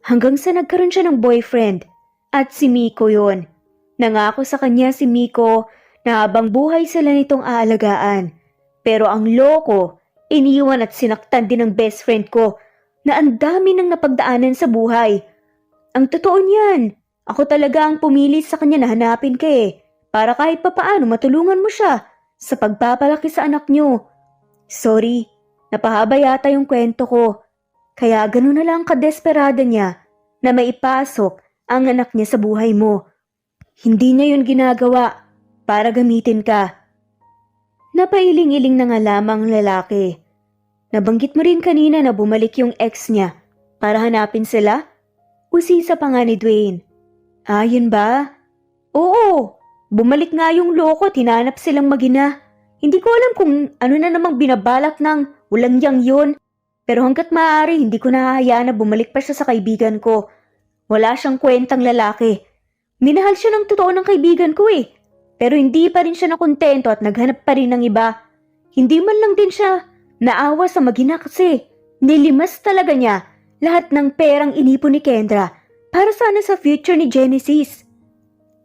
A: Hanggang sa nagkaroon siya ng boyfriend at si Miko yun. Nangako sa kanya si Miko na habang buhay sila nitong aalagaan. Pero ang loko, iniwan at sinaktan din ng best friend ko na ang dami nang napagdaanan sa buhay. Ang totoo niyan, ako talaga ang pumili sa kanya na hanapin ka para kahit papaano matulungan mo siya sa pagpapalaki sa anak niyo. Sorry, napahaba yata yung kwento ko. Kaya gano'n na lang kadesperada niya na maipasok ang anak niya sa buhay mo. Hindi niya yun ginagawa para gamitin ka. Napailing-iling na nga lamang ang lalaki. Nabanggit mo rin kanina na bumalik yung ex niya para hanapin sila? Usisa pa nga ni Dwayne. Ah, yun ba? Oo, bumalik nga yung loko at hinanap silang mag-ina. Hindi ko alam kung ano na namang binabalak ng walang yang yun. Pero hanggat maaari, hindi ko nahahayaan na bumalik pa siya sa kaibigan ko. Wala siyang kwentang lalaki. Minahal siya ng totoo ng kaibigan ko Pero hindi pa rin siya nakontento at naghanap pa rin ng iba. Hindi man lang din siya naawa sa mag-ina kasi nilimas talaga niya lahat ng perang inipon ni Kendra para sana sa future ni Genesis.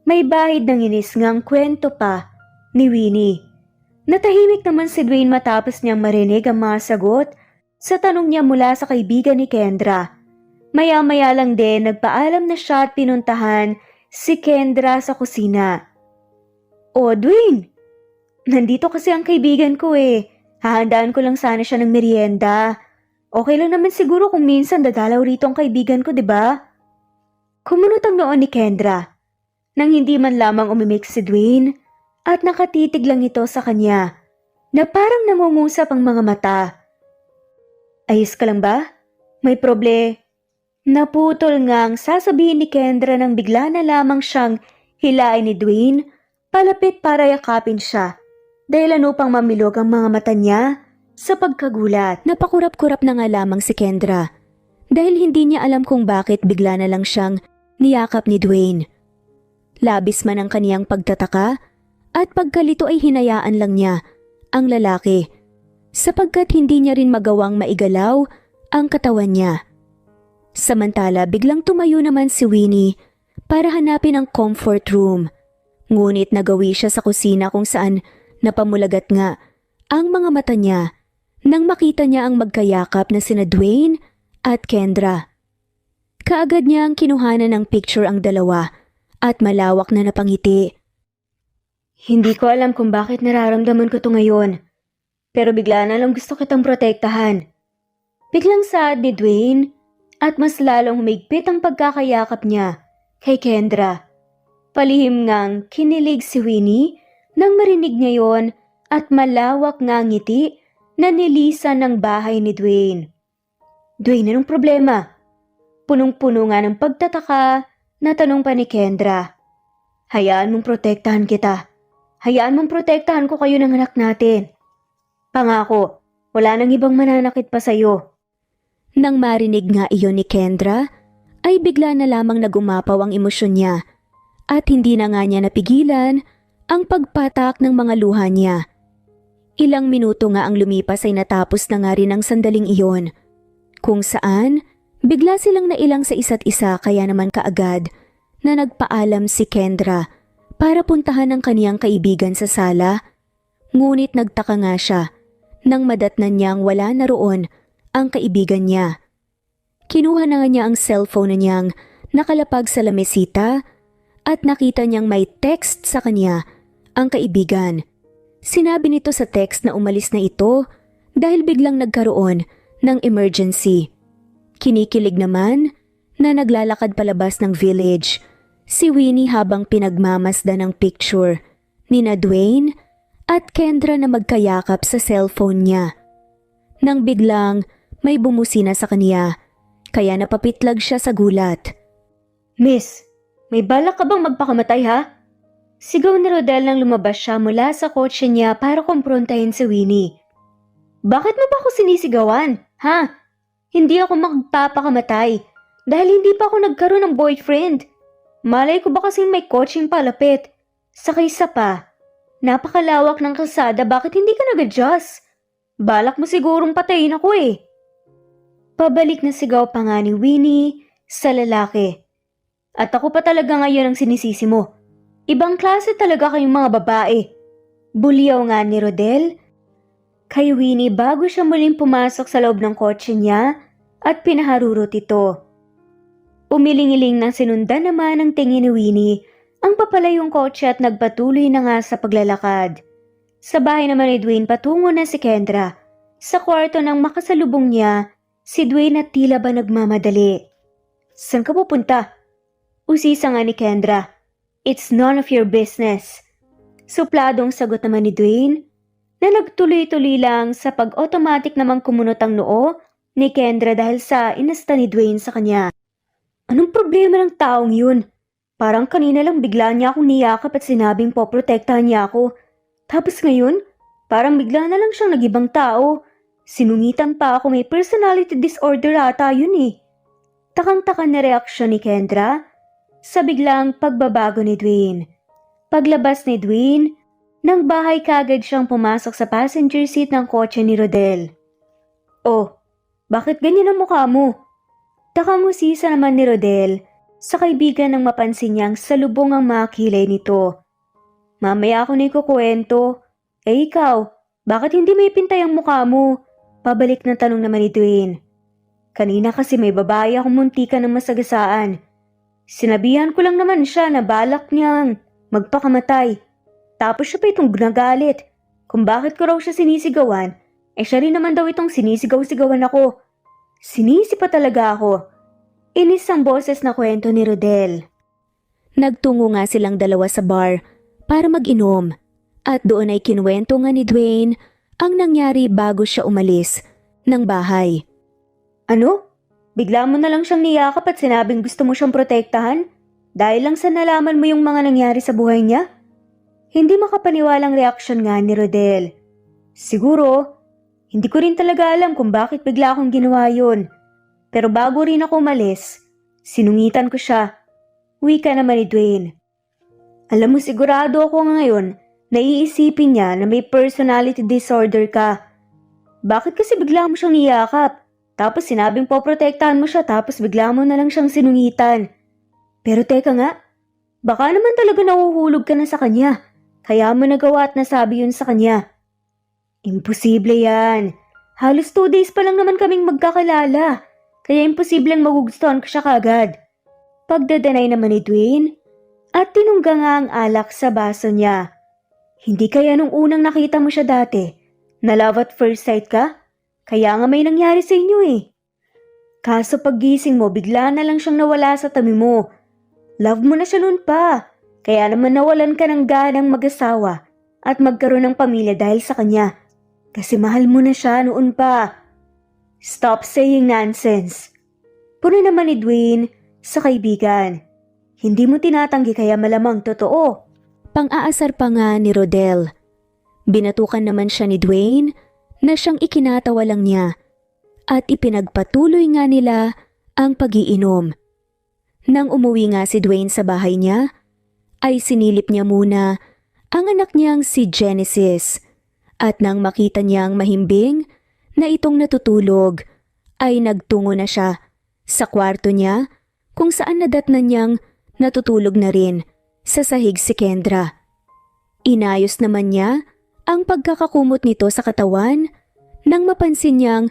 A: May bahid ng inis ngang kwento pa ni Winnie. Natahimik naman si Dwayne matapos niyang marinig ang mga sagot sa tanong niya mula sa kaibigan ni Kendra. Maya-maya lang din nagpaalam na siya at pinuntahan si Kendra sa kusina. O Dwayne, nandito kasi ang kaibigan ko Hahandaan ko lang sana siya ng merienda. Okay lang naman siguro kung minsan dadalaw rito ang kaibigan ko, di ba? Kumunot ang noon ni Kendra nang hindi man lamang umimik si Dwayne at nakatitig lang ito sa kanya na parang nangungusap ang mga mata. Ayos ka lang ba? May Naputol ngang sasabihin ni Kendra nang bigla na lamang siyang hilain ni Dwayne palapit para yakapin siya dahil upang mamilog ang mga mata niya sa pagkagulat. Napakurap-kurap na nga lamang si Kendra dahil hindi niya alam kung bakit bigla na lang siyang niyakap ni Dwayne. Labis man ang kaniyang pagtataka at pagkalito ay hinayaan lang niya ang lalaki sapagkat hindi niya rin magawang maigalaw ang katawan niya. Samantala biglang tumayo naman si Winnie para hanapin ang comfort room. Ngunit nagawi siya sa kusina kung saan napamulagat nga ang mga mata niya nang makita niya ang magkayakap na sina Dwayne at Kendra. Kaagad niya ang kinuhanan ng picture ang dalawa at malawak na napangiti. Hindi ko alam kung bakit nararamdaman ko to ngayon, pero bigla na lang gusto kitang protektahan. Biglang saad ni Dwayne at mas lalong humigpit ang pagkakayakap niya kay Kendra. Palihim ngang kinilig si Winnie nang marinig niya yon at malawak nga ngiti na nilisan ng bahay ni Dwayne. Dwayne, anong problema? Punong-puno nga ng pagtataka na tanong pa ni Kendra. Hayaan mong protektahan kita. Hayaan mong protektahan ko kayo ng anak natin. Pangako, wala nang ibang mananakit pa sa'yo. Nang marinig nga iyon ni Kendra, ay bigla na lamang nagumapaw ang emosyon niya at hindi na nga niya napigilan ang pagpatak ng mga luha niya. Ilang minuto nga ang lumipas ay natapos na nga rin ang sandaling iyon, kung saan bigla silang nailang sa isa't isa kaya naman kaagad na nagpaalam si Kendra para puntahan ang kaniyang kaibigan sa sala. Ngunit nagtaka nga siya nang madatnan niyang wala na roon ang kaibigan niya. Kinuha na nga niya ang cellphone na niyang nakalapag sa lamesita at nakita niyang may text sa kanya ang kaibigan. Sinabi nito sa text na umalis na ito dahil biglang nagkaroon ng emergency. Kinikilig naman na naglalakad palabas ng village si Winnie habang pinagmamasdan ng picture ni na Dwayne at Kendra na magkayakap sa cellphone niya. Nang biglang may bumusina sa kanya, kaya napapitlag siya sa gulat. Miss, may balak ka bang magpakamatay ha? Sigaw ni Rodel nang lumabas siya mula sa kotse niya para kumprontahin si Winnie. Bakit mo ba ako sinisigawan, ha? Hindi ako magpapakamatay dahil hindi pa ako nagkaroon ng boyfriend. Malay ko ba kasing may coaching palapit? Saka isa pa, napakalawak ng kalsada, bakit hindi ka nag-adjust? Balak mo sigurong patayin ako eh. Pabalik na sigaw pa nga ni Winnie sa lalaki. At ako pa talaga ngayon ang sinisisi mo. Ibang klase talaga kayong mga babae. Buliyaw nga ni Rodel kay Winnie bago siya muling pumasok sa loob ng kotse niya at pinaharurot ito. Umiling-iling nang sinundan naman ng tingin ni Winnie ang papalayong kotse at nagpatuloy na nga sa paglalakad. Sa bahay naman ni Dwayne patungo na si Kendra. Sa kwarto nang makasalubong niya, si Dwayne at tila ba nagmamadali. Saan ka pupunta? Usisa nga ni Kendra. It's none of your business. Supladong sagot naman ni Dwayne na nagtuloy-tuloy lang sa pag-automatic namang kumunot ang noo ni Kendra dahil sa inasta ni Dwayne sa kanya. Anong problema ng taong yun? Parang kanina lang bigla niya akong niyakap at sinabing poprotektahan niya ako. Tapos ngayon, parang bigla na lang siyang nagibang tao. Sinungitan pa ako, may personality disorder ata yun eh. Takang-taka na reaksyon ni Kendra sa biglang pagbabago ni Dwayne. Paglabas ni Dwayne, ng bahay kagad siyang pumasok sa passenger seat ng kotse ni Rodel. Oh, bakit ganyan ang mukha mo? Takangusisa naman ni Rodel sa kaibigan nang mapansin niyang salubong ang mga kilay nito. Mamaya ako na ikukwento. Ikaw, bakit hindi may pintay ang mukha mo? Pabalik na tanong naman ni Dwayne. Kanina kasi may babae akong muntikan ng masagasaan. Sinabihan ko lang naman siya na balak niyang magpakamatay. Tapos siya pa itong nagalit. Kung bakit ko raw siya sinisigawan, siya rin naman daw itong sinisigaw-sigawan ako. Sinisi pa talaga ako. Inis ang boses na kwento ni Rodel. Nagtungo nga silang dalawa sa bar para mag-inom at doon ay kinuwento nga ni Dwayne ang nangyari bago siya umalis ng bahay. Ano? Bigla mo na lang siyang niyakap at sinabing gusto mo siyang protektahan? Dahil lang sa nalaman mo yung mga nangyari sa buhay niya? Hindi makapaniwalang reaksyon nga ni Rodel. Siguro, hindi ko rin talaga alam kung bakit bigla akong ginawa yun. Pero bago rin ako umalis, sinungitan ko siya. Wika naman ni Dwayne. Alam mo, sigurado ako ngayon na iisipin niya na may personality disorder ka. Bakit kasi bigla mo siyang niyakap? Tapos sinabing poprotektahan mo siya tapos bigla mo na lang siyang sinungitan. Pero teka nga, baka naman talaga nahuhulog ka na sa kanya. Kaya mo nagawa at nasabi yun sa kanya. Imposible yan. Halos 2 days pa lang naman kaming magkakilala. Kaya imposibleng magugustuhan ko siya kagad. Pagdadanay naman ni Dwayne at tinungga nga ang alak sa baso niya. Hindi kaya nung unang nakita mo siya dati, na love at first sight ka? Kaya nga may nangyari sa inyo eh. Kaso paggising mo, bigla na lang siyang nawala sa tabi mo. Love mo na siya noon pa. Kaya naman nawalan ka ng ganang mag-asawa at magkaroon ng pamilya dahil sa kanya. Kasi mahal mo na siya noon pa. Stop saying nonsense. Puno naman ni Dwayne sa kaibigan. Hindi mo tinatanggi kaya malamang totoo. Pang-aasar pa nga ni Rodel. Binatukan naman siya ni Dwayne na siyang ikinatawa lang niya at ipinagpatuloy nga nila ang pag-iinom. Nang umuwi nga si Dwayne sa bahay niya, ay sinilip niya muna ang anak niyang si Genesis at nang makita niyang mahimbing na itong natutulog ay nagtungo na siya sa kwarto niya kung saan nadatnan niyang natutulog na rin sa sahig si Kendra. Inayos naman niya ang pagkakakumot nito sa katawan nang mapansin niyang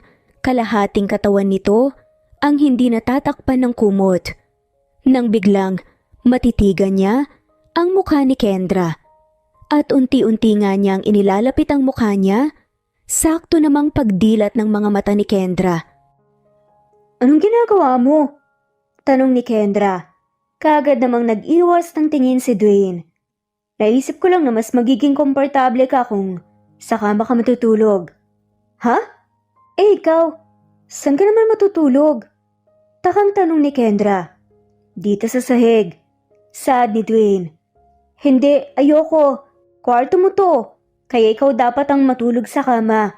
A: kalahating katawan nito ang hindi natatakpan ng kumot. Nang biglang matitigan niya ang mukha ni Kendra at unti-unti nga niyang inilalapit ang mukha niya, sakto namang pagdilat ng mga mata ni Kendra. Anong ginagawa mo? Tanong ni Kendra. Kaagad namang nag-iwas ng tingin si Dwayne. Naisip ko lang na mas magiging komportable ka kung sa kama ka matutulog. Ha? Eh ikaw, saan ka naman matutulog? Takang tanong ni Kendra. Dito sa sahig. Saad ni Dwayne. Hindi, ayoko. Kwarto mo to. Kaya ikaw dapat ang matulog sa kama.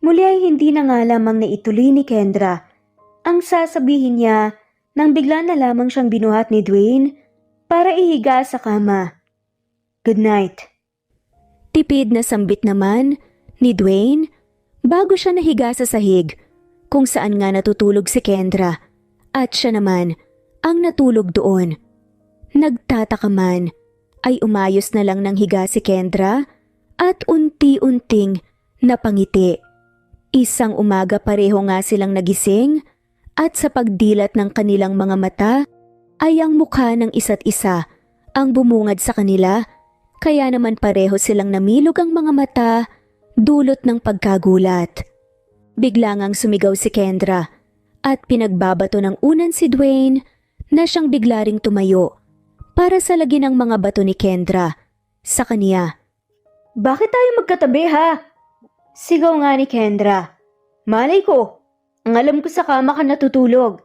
A: Muli ay hindi na nga lamang na ituloy ni Kendra ang sasabihin niya nang bigla na lamang siyang binuhat ni Dwayne para ihiga sa kama. Good night. Tipid na sambit naman ni Dwayne bago siya nahiga sa sahig kung saan nga natutulog si Kendra at siya naman ang natulog doon. Nagtataka man ay umayos na lang ng higa si Kendra at unti-unting napangiti. Isang umaga pareho nga silang nagising at sa pagdilat ng kanilang mga mata ay ang mukha ng isa't isa ang bumungad sa kanila, kaya naman pareho silang namilog ang mga mata dulot ng pagkagulat. Bigla ngang sumigaw si Kendra at pinagbabato ng unan si Dwayne na siyang bigla ring tumayo para salagin ang mga bato ni Kendra sa kaniya. Bakit tayo magkatabi ha? Sigaw nga ni Kendra. Malay ko, ang alam ko sa kama ka natutulog.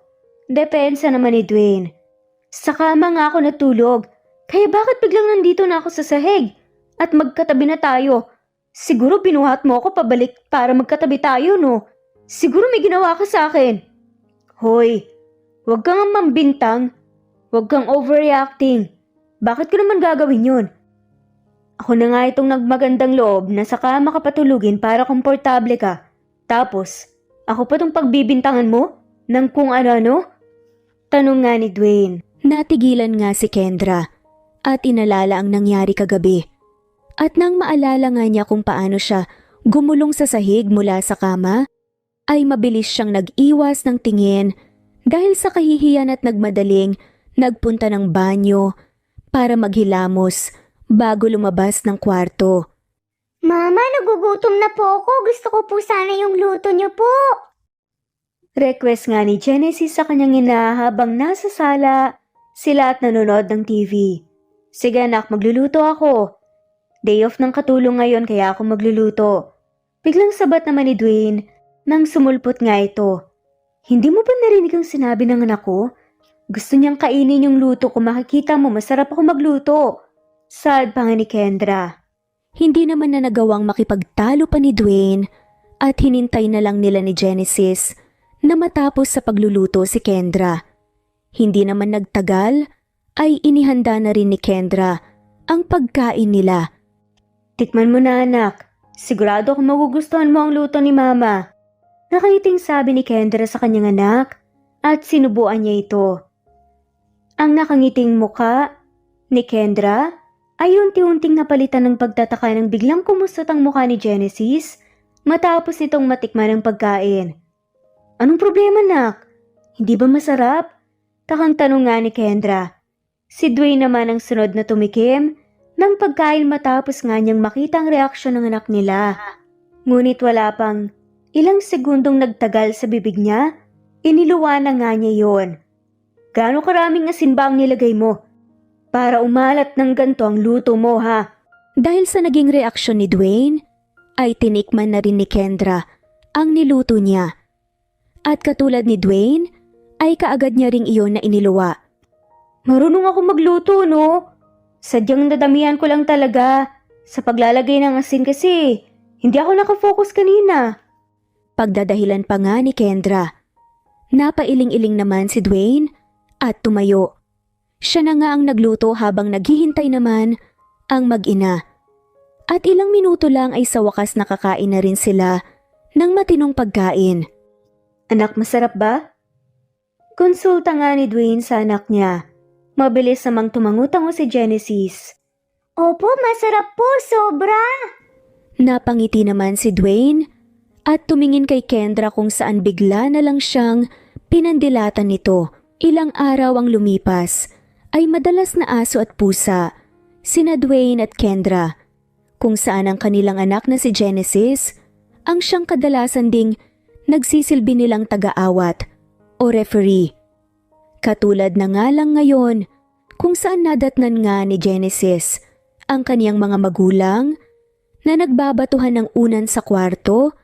A: Depensa naman ni Dwayne. Sa kama nga ako natulog, kaya bakit biglang nandito na ako sa sahig at magkatabi na tayo? Siguro binuhat mo ako pabalik para magkatabi tayo, no? Siguro may ginawa ka sa akin. Hoy, huwag kang mambintang. Huwag kang overreacting. Bakit ko naman gagawin yun? Ako na nga itong nagmagandang loob na sa kama ka patulugin para komportable ka. Tapos, ako pa tong pagbibintangan mo ng kung ano-ano? Tanong nga ni Dwayne. Natigilan nga si Kendra at inalala ang nangyari kagabi. At nang maalala nga niya kung paano siya gumulong sa sahig mula sa kama, ay mabilis siyang nag-iwas ng tingin dahil sa kahihiyan at nagmadaling nagpunta ng banyo para maghilamos bago lumabas ng kwarto.
B: Mama, nagugutom na po ako. Gusto ko po sana yung luto niyo po.
A: Request nga ni Genesis sa kanyang ina habang nasa sala sila at nanonood ng TV. Sige anak, magluluto ako. Day off ng katulong ngayon kaya ako magluluto. Biglang sabat naman ni Dwayne nang sumulpot nga ito. Hindi mo ba narinig ang sinabi ng anak ko? Gusto niyang kainin yung luto ko, makikita mo masarap ako magluto. Sad pa nga ni Kendra. Hindi naman na nagawang makipagtalo pa ni Dwayne at hinintay na lang nila ni Genesis na matapos sa pagluluto si Kendra. Hindi naman nagtagal ay inihanda na rin ni Kendra ang pagkain nila. Tikman mo na anak, sigurado kung magugustuhan mo ang luto ni Mama. Nakangiting sabi ni Kendra sa kanyang anak at sinubuan niya ito. Ang nakangiting muka ni Kendra ay unti-unting napalitan ng pagtataka ng biglang kumusot ang mukha ni Genesis matapos nitong matikman ang pagkain. Anong problema nak? Hindi ba masarap? Takang tanong nga ni Kendra. Si Dwayne naman ang sunod na tumikim ng pagkain matapos nga niyang makita ang reaksyon ng anak nila. Ngunit wala pang ilang segundong nagtagal sa bibig niya, iniluwa na nga niya yon. Gaano karaming asin ba ang nilagay mo? Para umalat ng ganto ang luto mo ha? Dahil sa naging reaksyon ni Dwayne, ay tinikman na rin ni Kendra ang niluto niya. At katulad ni Dwayne, ay kaagad niya ring iyon na iniluwa. Marunong ako magluto, no? Sadyang nadamihan ko lang talaga sa paglalagay ng asin kasi hindi ako nakafocus kanina. Pagdadahilan pa nga ni Kendra. Napailing-iling naman si Dwayne at tumayo. Siya na nga ang nagluto habang naghihintay naman ang mag-ina. At ilang minuto lang ay sa wakas nakakain na rin sila ng matinong pagkain. Anak, masarap ba? Konsulta nga ni Dwayne sa anak niya. Mabilis namang tumangutango si Genesis.
B: Opo, masarap po, sobra!
A: Napangiti naman si Dwayne at tumingin kay Kendra kung saan bigla na lang siyang pinandilatan nito. Ilang araw ang lumipas ay madalas na aso at pusa, sina Dwayne at Kendra, kung saan ang kanilang anak na si Genesis ang siyang kadalasan ding nagsisilbi nilang taga-awat o referee. Katulad na nga lang ngayon kung saan nadatnan nga ni Genesis ang kaniyang mga magulang na nagbabatuhan ng unan sa kwarto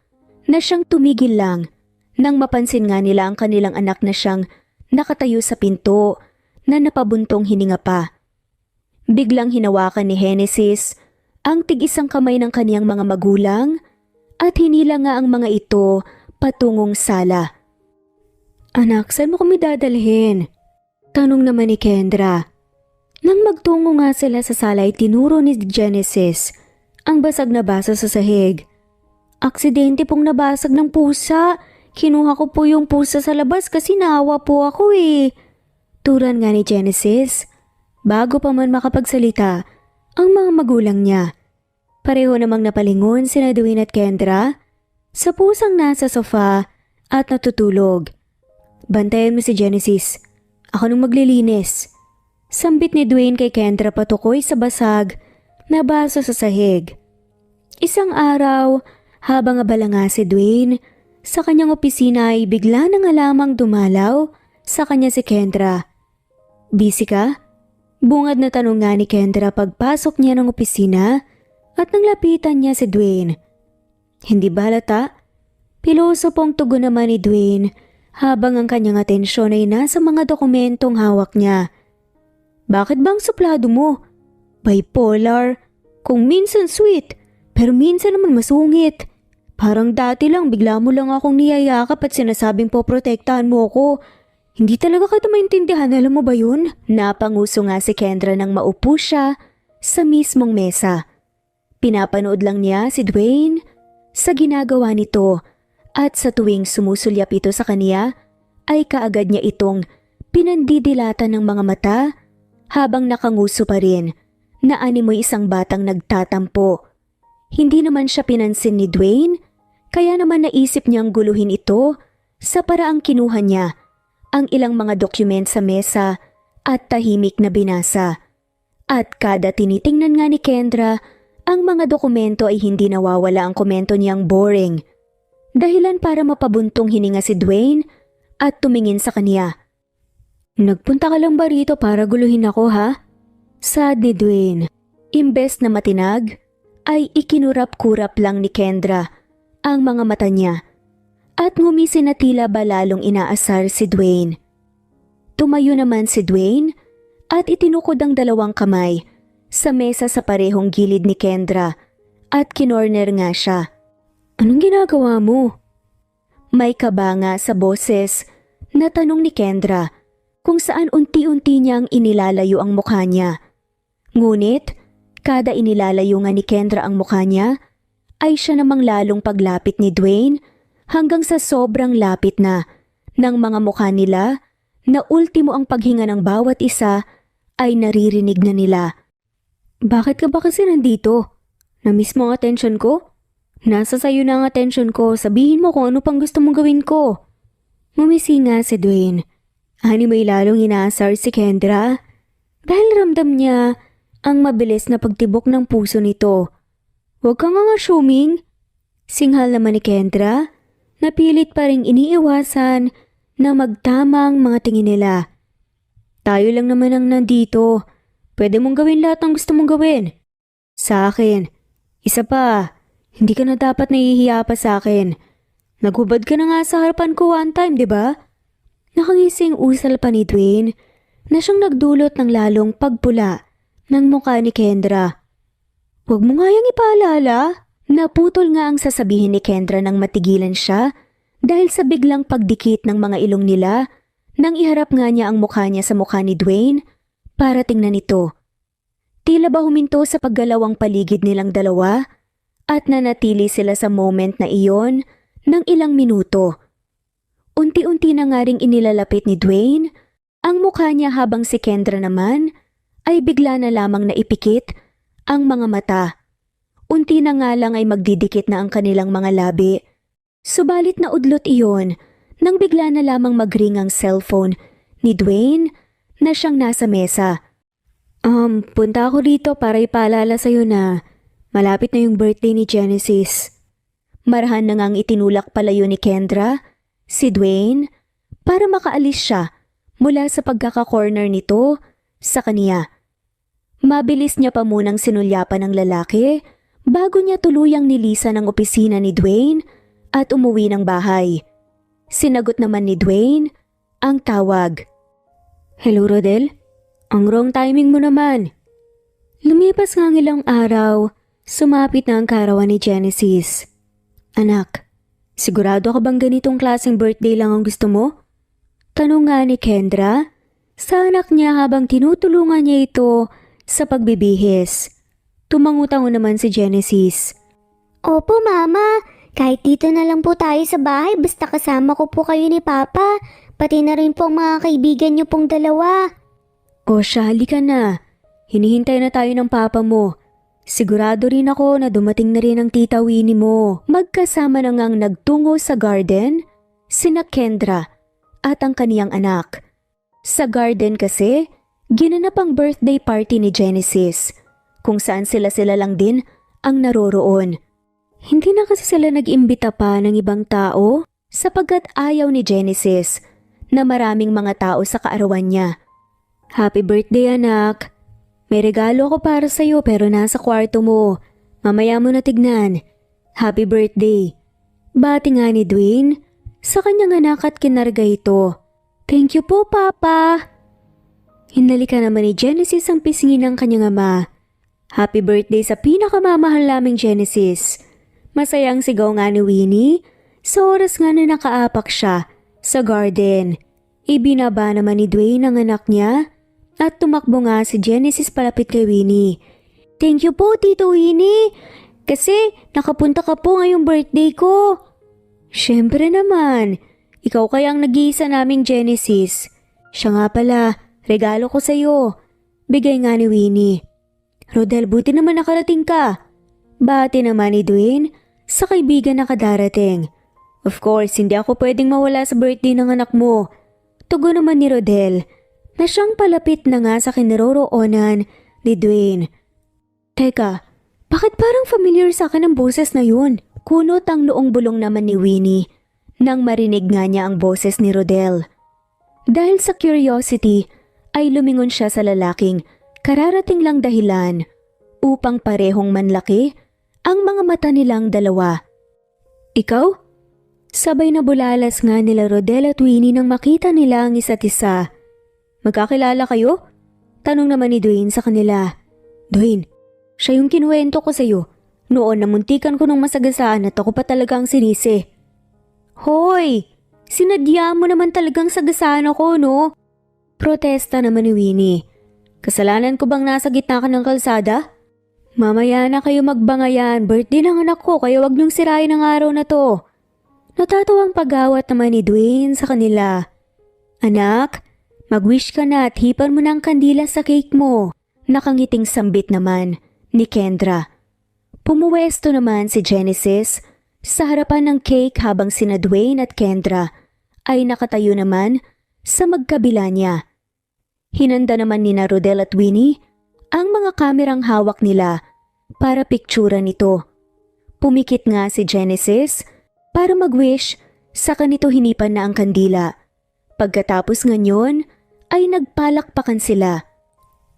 A: na siyang tumigil lang nang mapansin nga nila ang kanilang anak na siyang nakatayo sa pinto na napabuntong hininga pa. Biglang hinawakan ni Genesis ang tig-isang kamay ng kaniyang mga magulang at hinila nga ang mga ito patungong sala. Anak, saan mo kami dadalhin? Tanong naman ni Kendra. Nang magtungo nga sila sa sala ay tinuro ni Genesis ang basag na baso sa sahig. Aksidente pong nabasag ng pusa. Kinuha ko po yung pusa sa labas kasi naawa po ako eh. Turan nga ni Genesis. Bago pa man makapagsalita ang mga magulang niya. Pareho namang napalingon sina Dwayne at Kendra sa pusang nasa sofa at natutulog. Bantayan mo si Genesis. Ako nung maglilinis. Sambit ni Dwayne kay Kendra patukoy sa basag na baso sa sahig. Isang araw, habang abala nga si Dwayne, sa kanyang opisina ay bigla na nga lamang dumalaw sa kanya si Kendra. Busy ka? Bungad na tanong nga ni Kendra pagpasok niya ng opisina at nang lapitan niya si Dwayne. Hindi ba halata? Piloso pong tugon naman ni Dwayne habang ang kanyang atensyon ay nasa mga dokumentong hawak niya. Bakit bang suplado mo? Bipolar. Kung minsan sweet, pero minsan naman masungit. Parang dati lang bigla mo lang akong niyayakap at sinasabing po protektahan mo ako. Hindi talaga kita maintindihan, alam mo ba yun? Napanguso nga si Kendra nang maupo siya sa mismong mesa. Pinapanood lang niya si Dwayne sa ginagawa nito at sa tuwing sumusulyap ito sa kaniya ay kaagad niya itong pinandidilatan ng mga mata habang nakanguso pa rin na animoy isang batang nagtatampo. Hindi naman siya pinansin ni Dwayne kaya naman naisip niyang guluhin ito sa paraang kinuha niya ang ilang mga dokument sa mesa at tahimik na binasa. At kada tinitingnan nga ni Kendra ang mga dokumento ay hindi nawawala ang komento niyang boring. Dahilan para mapabuntong hininga si Dwayne at tumingin sa kanya. Nagpunta ka lang ba rito para guluhin ako ha? Sad ni Dwayne. Imbes na matinag, ay ikinurap-kurap lang ni Kendra ang mga mata niya at ngumisi na tila ba lalong inaasar si Dwayne. Tumayo naman si Dwayne at itinukod ang dalawang kamay sa mesa sa parehong gilid ni Kendra at kinorner nga siya. Anong ginagawa mo? May kaba nga sa boses na tanong ni Kendra kung saan unti-unti niyang inilalayo ang mukha niya. Ngunit, kada inilalayo nga ni Kendra ang mukha niya, ay siya namang lalong paglapit ni Dwayne hanggang sa sobrang lapit na ng mga mukha nila na ultimo ang paghinga ng bawat isa ay naririnig na nila. Bakit ka ba kasi nandito? Na-miss mo ang atensyon ko? Nasa sayo na ang atensyon ko, sabihin mo kung ano pang gusto mong gawin ko. Ngumisi nga si Dwayne. Ani may lalong inaasar si Kendra dahil ramdam niya ang mabilis na pagtibok ng puso nito. Huwag kang assuming. Singhal naman ni Kendra, napilit pa ring iniiwasan na magtamang mga tingin nila. Tayo lang naman ang nandito. Pwede mong gawin lahat ng gusto mong gawin. Sa akin. Isa pa, hindi ka na dapat nahihiya pa sa akin. Naghubad ka na nga sa harapan ko one time, di ba? Nakangising usal pa ni Dwayne na siyang nagdulot ng lalong pagpula ng mukha ni Kendra. Huwag mo nga yang ipaalala. Naputol nga ang sasabihin ni Kendra nang matigilan siya dahil sa biglang pagdikit ng mga ilong nila nang iharap nga niya ang mukha niya sa mukha ni Dwayne para tingnan ito. Tila ba huminto sa paggalaw ang paligid nilang dalawa at nanatili sila sa moment na iyon ng ilang minuto. Unti-unti na nga ring inilalapit ni Dwayne ang mukha niya habang si Kendra naman ay bigla na lamang naipikit ang mga mata. Unti na nga lang ay magdidikit na ang kanilang mga labi. Subalit na udlot iyon nang bigla na lamang magring ang cellphone ni Dwayne na siyang nasa mesa. Punta ako dito para ipaalala sa'yo na malapit na yung birthday ni Genesis. Marahan na ngang itinulak palayo ni Kendra si Dwayne para makaalis siya mula sa pagkaka-corner nito sa kaniya. Mabilis niya pa munang sinulyapan ng lalaki bago niya tuluyang nilisan ang opisina ni Dwayne at umuwi ng bahay. Sinagot naman ni Dwayne ang tawag. Hello Rodel? Ang wrong timing mo naman. Lumipas nga ang ilang araw, sumapit na ang karawan ni Genesis. Anak, sigurado ka bang ganitong klaseng birthday lang ang gusto mo? Tanong nga ni Kendra sa anak niya habang tinutulungan niya ito sa pagbibihis. Tumangutango naman si Genesis.
B: Opo, Mama. Kahit dito na lang po tayo sa bahay basta kasama ko po kayo ni Papa. Pati na rin po ang mga kaibigan niyo pong dalawa.
A: O siya, halika na. Hinihintay na tayo ng papa mo. Sigurado rin ako na dumating na rin ang tita Winnie mo. Magkasama na ngang nagtungo sa garden, sina Kendra at ang kaniyang anak. Sa garden kasi, ginanap ang birthday party ni Genesis, kung saan sila-sila lang din ang naroroon. Hindi na kasi sila nag-imbita pa ng ibang tao sapagkat ayaw ni Genesis na maraming mga tao sa kaarawan niya. Happy birthday anak! May regalo ako para sa'yo pero nasa kwarto mo. Mamaya mo na tignan. Happy birthday! Bati nga ni Dwayne sa kanyang anak at kinarga ito. Thank you po, Papa! Hinalika naman ni Genesis ang pisngi ng kanyang ama. Happy birthday sa pinakamamahal naming Genesis! Masayang sigaw nga ni Winnie sa oras nga na nakaapak siya sa garden. Ibinaba naman ni Dwayne ang anak niya at tumakbo nga si Genesis palapit kay Winnie. Thank you po, Tito Winnie. Kasi nakapunta ka po ngayong birthday ko. Siyempre naman. Ikaw kaya ang nag-iisa naming Genesis. Siya nga pala, regalo ko sa'yo. Bigay nga ni Winnie. Rodel, buti naman nakarating ka. Bati naman ni Dwayne sa kaibigan na kadarating. Of course, hindi ako pwedeng mawala sa birthday ng anak mo. Tugon naman ni Rodel na siyang palapit na nga sa kinaroroonan ni Dwayne. Teka, bakit parang familiar sa akin ang boses na yun? Kunot ang noong bulong naman ni Winnie nang marinig nga niya ang boses ni Rodel. Dahil sa curiosity ay lumingon siya sa lalaking kararating lang dahilan upang parehong manlaki ang mga mata nilang dalawa. Ikaw? Sabay na bulalas nga nila Rodel at Winnie nang makita nila ang isa't isa. Magkakilala kayo? Tanong naman ni Dwayne sa kanila. Dwayne, siya yung kinuwento ko sa'yo. Noon namuntikan ko nung masagasaan at ako pa talagang sinisi. Hoy! Sinadya mo naman talagang sagasaan ako, no? Protesta naman ni Winnie. Kasalanan ko bang nasa gitna ka ng kalsada? Mamaya na kayo magbangayan. Birthday ng anak ko kaya wag niyong sirain ang araw na to. Natatawang pag-awat naman ni Dwayne sa kanila. Anak, mag-wish ka na at hipan mo ng kandila sa cake mo. Nakangiting sambit naman ni Kendra. Pumuwesto naman si Genesis sa harapan ng cake habang sina Dwayne at Kendra ay nakatayo naman sa magkabila niya. Hinanda naman ni Rodel at Winnie ang mga kamerang hawak nila para pikturan nito. Pumikit nga si Genesis para mag-wish, saka nito hinipan na ang kandila. Pagkatapos ngayon ay nagpalakpakan sila.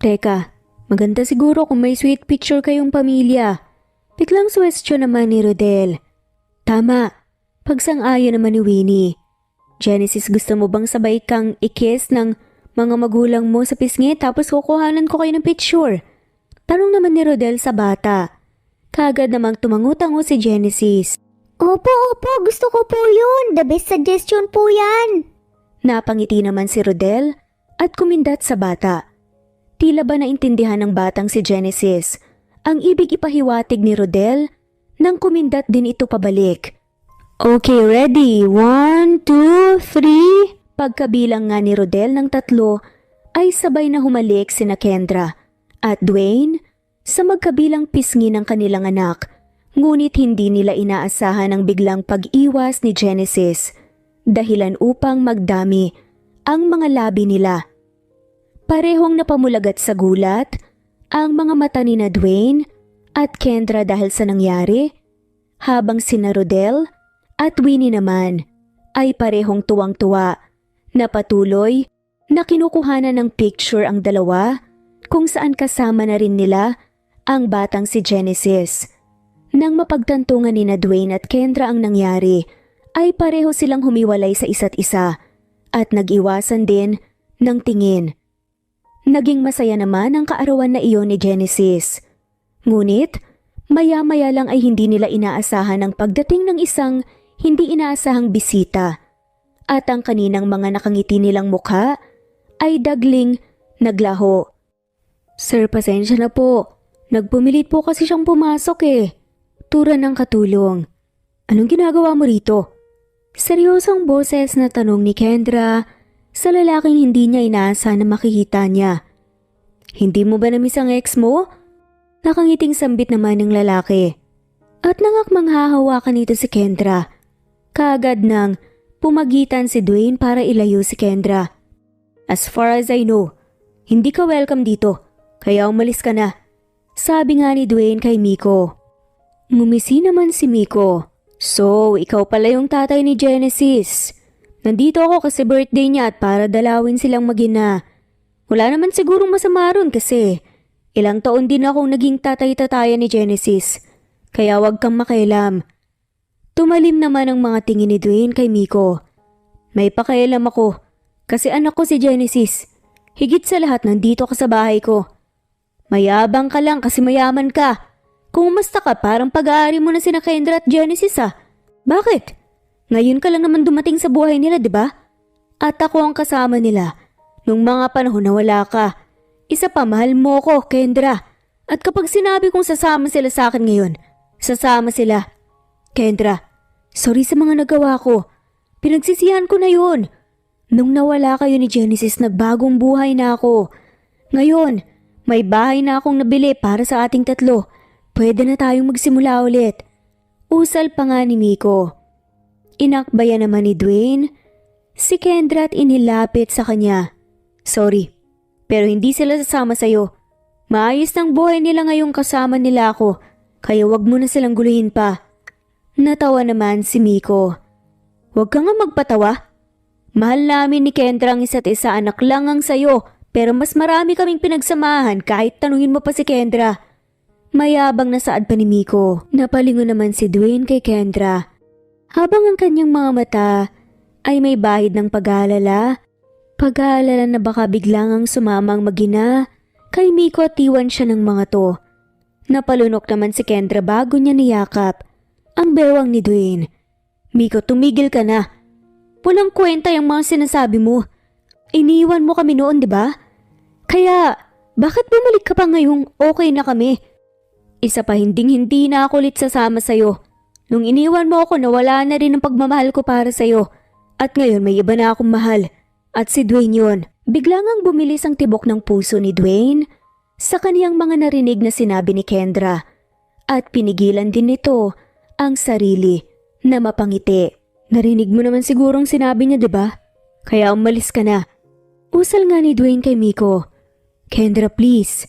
A: Teka, maganda siguro kung may sweet picture kayong pamilya. Biglang suwestyon naman ni Rodel. Tama, pagsang-ayon naman ni Winnie. Genesis, gusto mo bang sabay kang i-kiss ng mga magulang mo sa pisngi tapos kukuhanan ko kayo ng picture? Tanong naman ni Rodel sa bata. Kaagad namang tumangutango si Genesis.
B: Opo, gusto ko po yun. The best suggestion po yan.
A: Napangiti naman si Rodel at kumindat sa bata. Tila ba naintindihan ng batang si Genesis ang ibig ipahiwatig ni Rodel nang kumindat din ito pabalik. Okay, ready? 1, 2, 3. Pagkabilang nga ni Rodel ng 3 ay sabay na humalik sina Kendra at Dwayne sa magkabilang pisngi ng kanilang anak. Ngunit hindi nila inaasahan ang biglang pag-iwas ni Genesis, dahilan upang magdami ang mga labi nila. Parehong napamulagat sa gulat ang mga mata ni Dwayne at Kendra dahil sa nangyari, habang sina Rodel at Winnie naman ay parehong tuwang-tuwa na patuloy na kinukuhanan ng picture ang dalawa kung saan kasama na rin nila ang batang si Genesis. Nang mapagtantungan ni Dwayne at Kendra ang nangyari, ay pareho silang humiwalay sa isa't isa at nag-iwasan din ng tingin. Naging masaya naman ang kaarawan na iyon ni Genesis. Ngunit, maya-maya lang ay hindi nila inaasahan ang pagdating ng isang hindi inaasahang bisita at ang kaninang mga nakangiti nilang mukha ay dagling naglaho. Sir, pasensya na po. Nagpumilit po kasi siyang pumasok eh. Tura ng katulong. Anong ginagawa mo rito? Seryosong boses na tanong ni Kendra sa lalaking hindi niya inaasahan na makikita niya. Hindi mo ba namiss ang ex mo? Nakangiting sambit naman ng lalaki. At nangakmang hahawakan nito si Kendra. Kaagad nang pumagitan si Dwayne para ilayo si Kendra. As far as I know, hindi ka welcome dito, kaya umalis ka na. Sabi nga ni Dwayne kay Miko. Ngumisi naman si Miko. So, ikaw pala yung tatay ni Genesis. Nandito ako kasi birthday niya at para dalawin silang mag-ina. Wala naman sigurong masama ron kasi ilang taon din akong naging tatay-tatayan ni Genesis. Kaya wag kang makialam. Tumalim naman ang mga tingin ni Dwayne kay Miko. May pakialam ako kasi anak ko si Genesis. Higit sa lahat nandito ka sa bahay ko. Mayabang ka lang kasi mayaman ka. Kung umasta ka parang pag-aari mo na sina Kendra at Genesis ah. Bakit? Ngayon ka lang naman dumating sa buhay nila, di ba? At ako ang kasama nila nung mga panahon na wala ka. Isa pa, mahal mo ko, Kendra. At kapag sinabi kong sasama sila sa akin ngayon, sasama sila. Kendra, sorry sa mga nagawa ko. Pinagsisihan ko na yun. Nung nawala kayo ni Genesis, nagbagong buhay na ako. Ngayon, may bahay na akong nabili para sa ating 3. Pwede na tayong magsimula ulit. Usal pa nga ni Miko. Inakbayan naman ni Dwayne si Kendra at inilapit sa kanya. Sorry, pero hindi sila sasama sa'yo. Maayos ng buhay nila ngayong kasama nila ako, kaya wag mo na silang guluhin pa. Natawa naman si Miko. Huwag ka nga magpatawa. Mahal namin ni Kendra ang isa't isa, anak lang ang sayo, pero mas marami kaming pinagsamahan kahit tanungin mo pa si Kendra. Mayabang na saad pa ni Miko. Napalingon naman si Dwayne kay Kendra. Habang ang kanyang mga mata ay may bahid ng pag-aalala. Pag-aalala na baka biglang ang sumamang magina kay Miko at iwan siya ng mga to. Napalunok naman si Kendra bago niya niyakap ang bewang ni Dwayne. Miko, tumigil ka na. Walang kwenta yung mga sinasabi mo. Iniwan mo kami noon, di ba? Kaya, bakit bumalik ka pa ngayong okay na kami? Isa pa hinding-hindi na ako ulit sasama sa'yo. Nung iniwan mo ako, nawala na rin ang pagmamahal ko para sa'yo. At ngayon may iba na akong mahal. At si Dwayne yun. Biglang ang bumilis ang tibok ng puso ni Dwayne sa kaniyang mga narinig na sinabi ni Kendra. At pinigilan din nito ang sarili na mapangiti. Narinig mo naman sigurong sinabi niya, diba? Kaya umalis ka na. Usal nga ni Dwayne kay Miko. Kendra, please.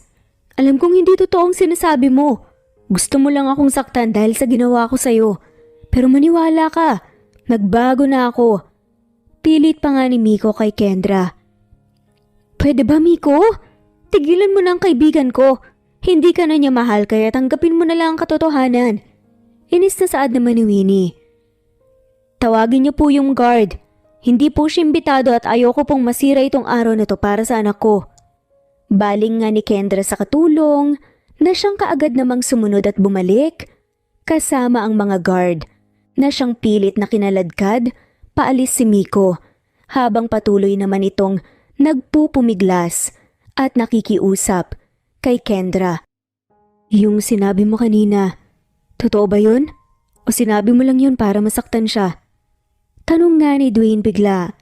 A: Alam kong hindi totoong sinasabi mo. Gusto mo lang akong saktan dahil sa ginawa ko sa'yo. Pero maniwala ka. Nagbago na ako. Pilit pa nga ni Miko kay Kendra. Pwede ba, Miko? Tigilan mo na ang kaibigan ko. Hindi ka na niya mahal kaya tanggapin mo na lang ang katotohanan. Inis na saad naman ni Winnie. Tawagin niyo po yung guard. Hindi po siya imbitado at ayoko pong masira itong araw na to para sa anak ko. Baling nga ni Kendra sa katulong na siyang kaagad namang sumunod at bumalik kasama ang mga guard na siyang pilit na kinaladkad paalis si Miko habang patuloy naman itong nagpupumiglas at nakikiusap kay Kendra. Yung sinabi mo kanina, totoo ba yun? O sinabi mo lang yun para masaktan siya? Tanong nga ni Dwayne bigla.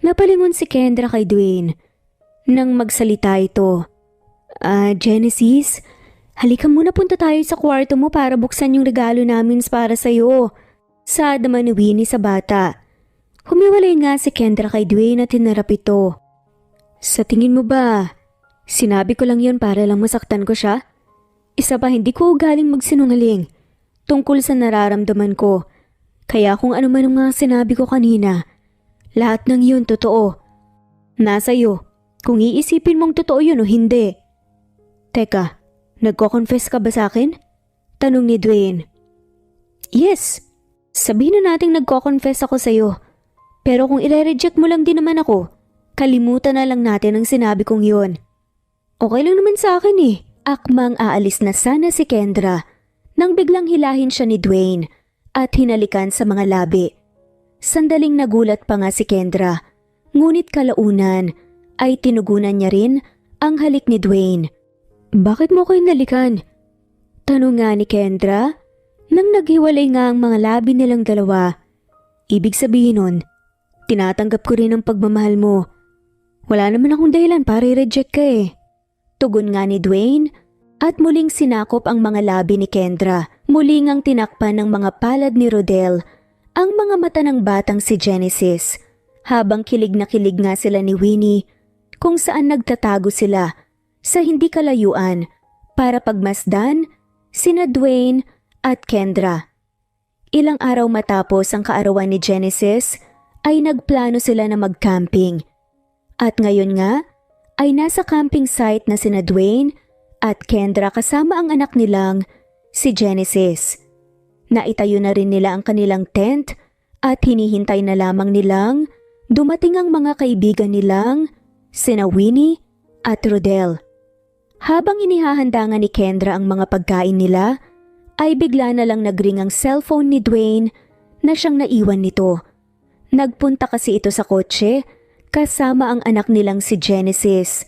A: Napalingon si Kendra kay Dwayne. Nang magsalita ito. Genesis, halika muna punta tayo sa kwarto mo para buksan yung regalo namin para sa'yo. Saad naman ni Winnie sa bata. Humiwalay nga si Kendra kay Dwayne at hinarap ito. Sa tingin mo ba, sinabi ko lang yun para lang masaktan ko siya? Isa pa hindi ko galing magsinungaling tungkol sa nararamdaman ko. Kaya kung ano man ang mga sinabi ko kanina, lahat ng yun totoo. Nasa iyo, kung iisipin mong totoo yun o hindi. Teka, nagko-confess ka ba sa akin? Tanong ni Dwayne. Yes, sabihin na nating nagko-confess ako sa'yo. Pero kung ire-reject mo lang din naman ako, kalimutan na lang natin ang sinabi kong yun. Okay lang naman sa akin eh. Akmang aalis na sana si Kendra nang biglang hilahin siya ni Dwayne at hinalikan sa mga labi. Sandaling nagulat pa nga si Kendra, ngunit kalaunan ay tinugunan niya rin ang halik ni Dwayne. Bakit mo ko hinalikan? Tanong nga ni Kendra nang naghiwalay nga ang mga labi nilang dalawa. Ibig sabihin nun, tinatanggap ko rin ang pagmamahal mo. Wala naman akong dahilan para i-reject ka eh. Tugon nga ni Dwayne at muling sinakop ang mga labi ni Kendra. Muling ang tinakpan ng mga palad ni Rodel ang mga mata ng batang si Genesis habang kilig na kilig nga sila ni Winnie kung saan nagtatago sila sa hindi kalayuan para pagmasdan sina Dwayne at Kendra. Ilang araw matapos ang kaarawan ni Genesis ay nagplano sila na mag-camping. At ngayon nga ay nasa camping site na sina Dwayne at Kendra kasama ang anak nilang si Genesis. Naitayo na rin nila ang kanilang tent at hinihintay na lamang nilang dumating ang mga kaibigan nilang sina Winnie at Rodel. Habang inihahanda nga ni Kendra ang mga pagkain nila, ay bigla na lang nagring ang cellphone ni Dwayne na siyang naiwan nito. Nagpunta kasi ito sa kotse kasama ang anak nilang si Genesis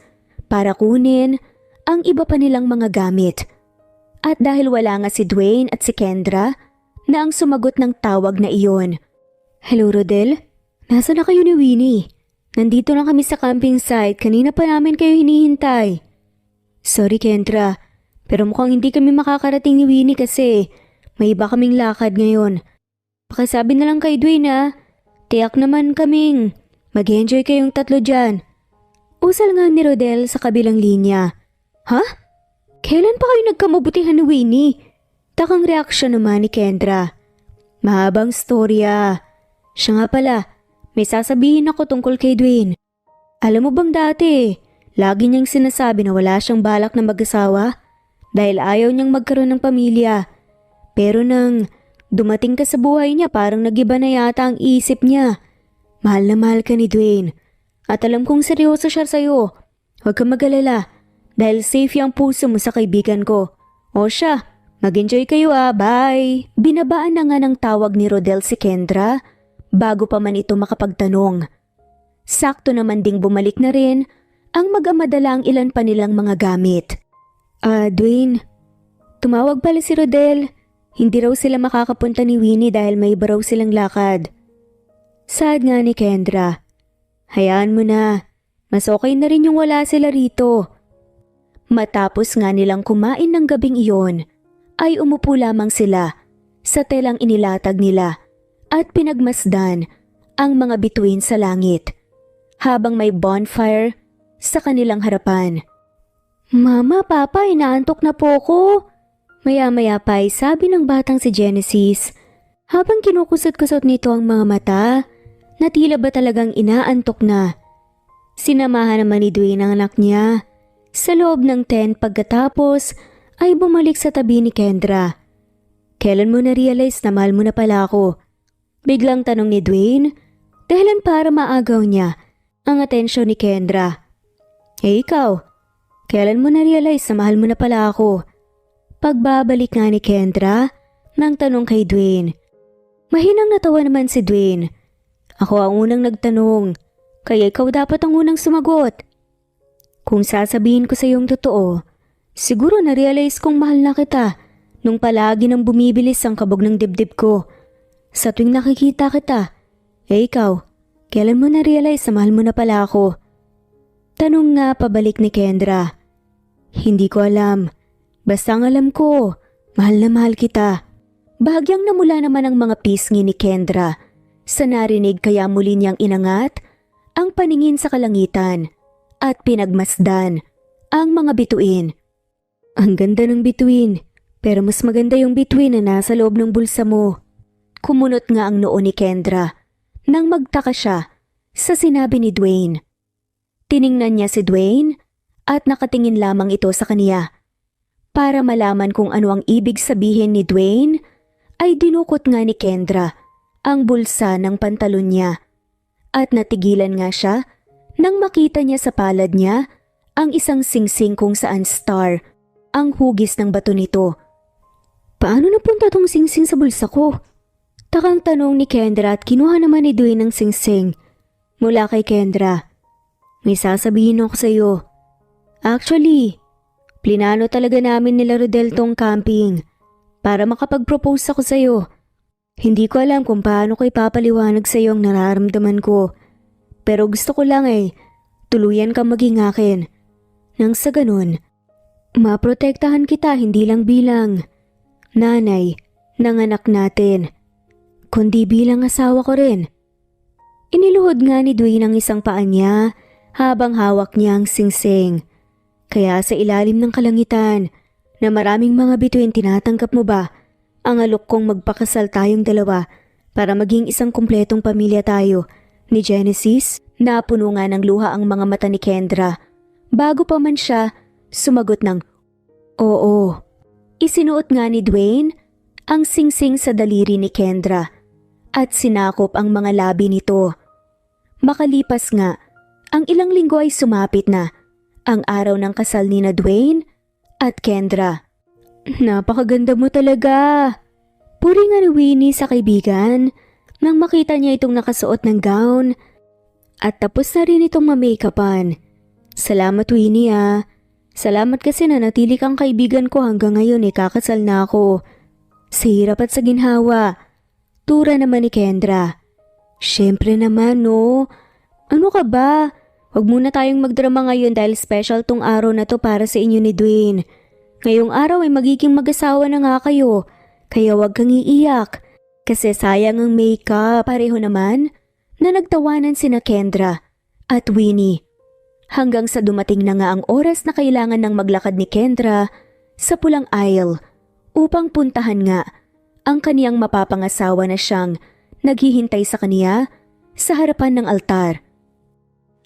A: para kunin ang iba pa nilang mga gamit. At dahil wala nga si Dwayne at si Kendra na ang sumagot ng tawag na iyon. Hello Rodel, nasa na kayo ni Winnie? Nandito lang kami sa camping site, kanina pa namin kayo hinihintay. Sorry Kendra, pero mukhang hindi kami makakarating ni Winnie kasi may iba kaming lakad ngayon. Pakisabi na lang kay Dwayne ha, tiyak naman kaming mag-enjoy kayong tatlo dyan. Usal nga ni Rodel sa kabilang linya. Ha? Kailan pa kayo nagkamabutihan ni Winnie? Takang reaksyon naman ni Kendra. Mahabang storya. Siya nga pala, may sasabihin ako tungkol kay Dwayne. Alam mo bang dati, lagi niyang sinasabi na wala siyang balak na mag-asawa dahil ayaw niyang magkaroon ng pamilya. Pero nang dumating ka sa buhay niya, parang nagiba na yata ang isip niya. Mahal na mahal ka ni Dwayne. At alam kong seryoso siya sa'yo. Huwag kang mag-alala dahil safe yung puso mo sa kaibigan ko. O siya, mag-enjoy kayo bye! Binabaan na nga ng tawag ni Rodel si Kendra bago pa man ito makapagtanong. Sakto naman ding bumalik na rin ang mag-ama dala ang ilan pa nilang mga gamit. Dwayne, tumawag pala si Rodel. Hindi raw sila makakapunta ni Winnie dahil may iba raw silang lakad. Sad nga ni Kendra. Hayaan mo na, mas okay na rin yung wala sila rito. Matapos nga nilang kumain ng gabing iyon, ay umupo lamang sila sa telang inilatag nila at pinagmasdan ang mga bituin sa langit habang may bonfire sa kanilang harapan. Mama, Papa, inaantok na po ko. Maya-maya pa ay sabi ng batang si Genesis habang kinukusot-kusot nito ang mga mata na tila ba talagang inaantok na. Sinamahan naman ni Dwayne ang anak niya. Sa loob ng tent pagkatapos ay bumalik sa tabi ni Kendra. Kailan mo na-realize na mahal mo na pala ako? Biglang tanong ni Dwayne, dahilan para maagaw niya ang atensyon ni Kendra. Ikaw, kailan mo na-realize na mahal mo na pala ako? Pagbabalik nga ni Kendra nang tanong kay Dwayne. Mahinang natawa naman si Dwayne. Ako ang unang nagtanong, kaya ikaw dapat ang unang sumagot. Kung sasabihin ko sa iyong totoo, siguro na-realize kong mahal na kita nung palagi nang bumibilis ang kabog ng dibdib ko. Sa tuwing nakikita kita, ikaw, kailan mo na-realize na mahal mo na pala ako? Tanong nga pabalik ni Kendra. Hindi ko alam. Basta ang alam ko, mahal na mahal kita. Bahagyang namula naman ang mga pisngi ni Kendra. Sa narinig kaya muli niyang inangat ang paningin sa kalangitan at pinagmasdan ang mga bituin. Ang ganda ng bituin, pero mas maganda yung bituin na nasa loob ng bulsa mo. Kumunot nga ang noo ni Kendra nang magtaka siya sa sinabi ni Dwayne. Tiningnan niya si Dwayne at nakatingin lamang ito sa kaniya. Para malaman kung ano ang ibig sabihin ni Dwayne, ay dinukot nga ni Kendra ang bulsa ng pantalon niya at natigilan nga siya nang makita niya sa palad niya ang isang singsing kung saan star ang hugis ng bato nito. Paano napunta tong singsing sa bulsa ko? Takang tanong ni Kendra at kinuha naman ni Dwayne ng singsing mula kay Kendra. May sasabihin ako sa iyo. Actually, plinano talaga namin nila Rodel tong camping para makapag-propose ako sa iyo. Hindi ko alam kung paano ko ipapaliwanag sa iyo ang nararamdaman ko. Pero gusto ko lang tuluyan kang maging akin. Nang sa ganun, maprotektahan kita hindi lang bilang nanay ng anak natin, kundi bilang asawa ko rin. Iniluhod nga ni Dwayne ang isang paa niya habang hawak niya ang singsing. Kaya sa ilalim ng kalangitan na maraming mga bituin tinatanggap mo ba ang alok kong magpakasal tayong dalawa para maging isang kumpletong pamilya tayo ni Genesis? Napuno nga ng luha ang mga mata ni Kendra bago pa man siya sumagot ng oo. Isinuot nga ni Dwayne ang singsing sa daliri ni Kendra at sinakop ang mga labi nito. Makalipas nga, ang ilang linggo ay sumapit na ang araw ng kasal ni na Dwayne at Kendra. Napakaganda mo talaga. Puri nga ni Winnie sa kaibigan nang makita niya itong nakasuot ng gown at tapos na rin itong ma-makeupan. Salamat Winnie Salamat kasi nanatili kang kaibigan ko hanggang ngayon kakasal na ako. Sa hirap at sa ginhawa. Tura naman ni Kendra. Siyempre naman no. Ano ka ba? Huwag muna tayong magdrama ngayon dahil special tong araw na to para sa inyo ni Dwayne. Ngayong araw ay magiging mag-asawa na nga kayo, kaya huwag kang iiyak. Kasi sayang ang makeup. Pareho naman na nagtawanan sina Kendra at Winnie. Hanggang sa dumating na nga ang oras na kailangan ng maglakad ni Kendra sa pulang aisle upang puntahan nga ang kaniyang mapapangasawa na siyang naghihintay sa kaniya sa harapan ng altar.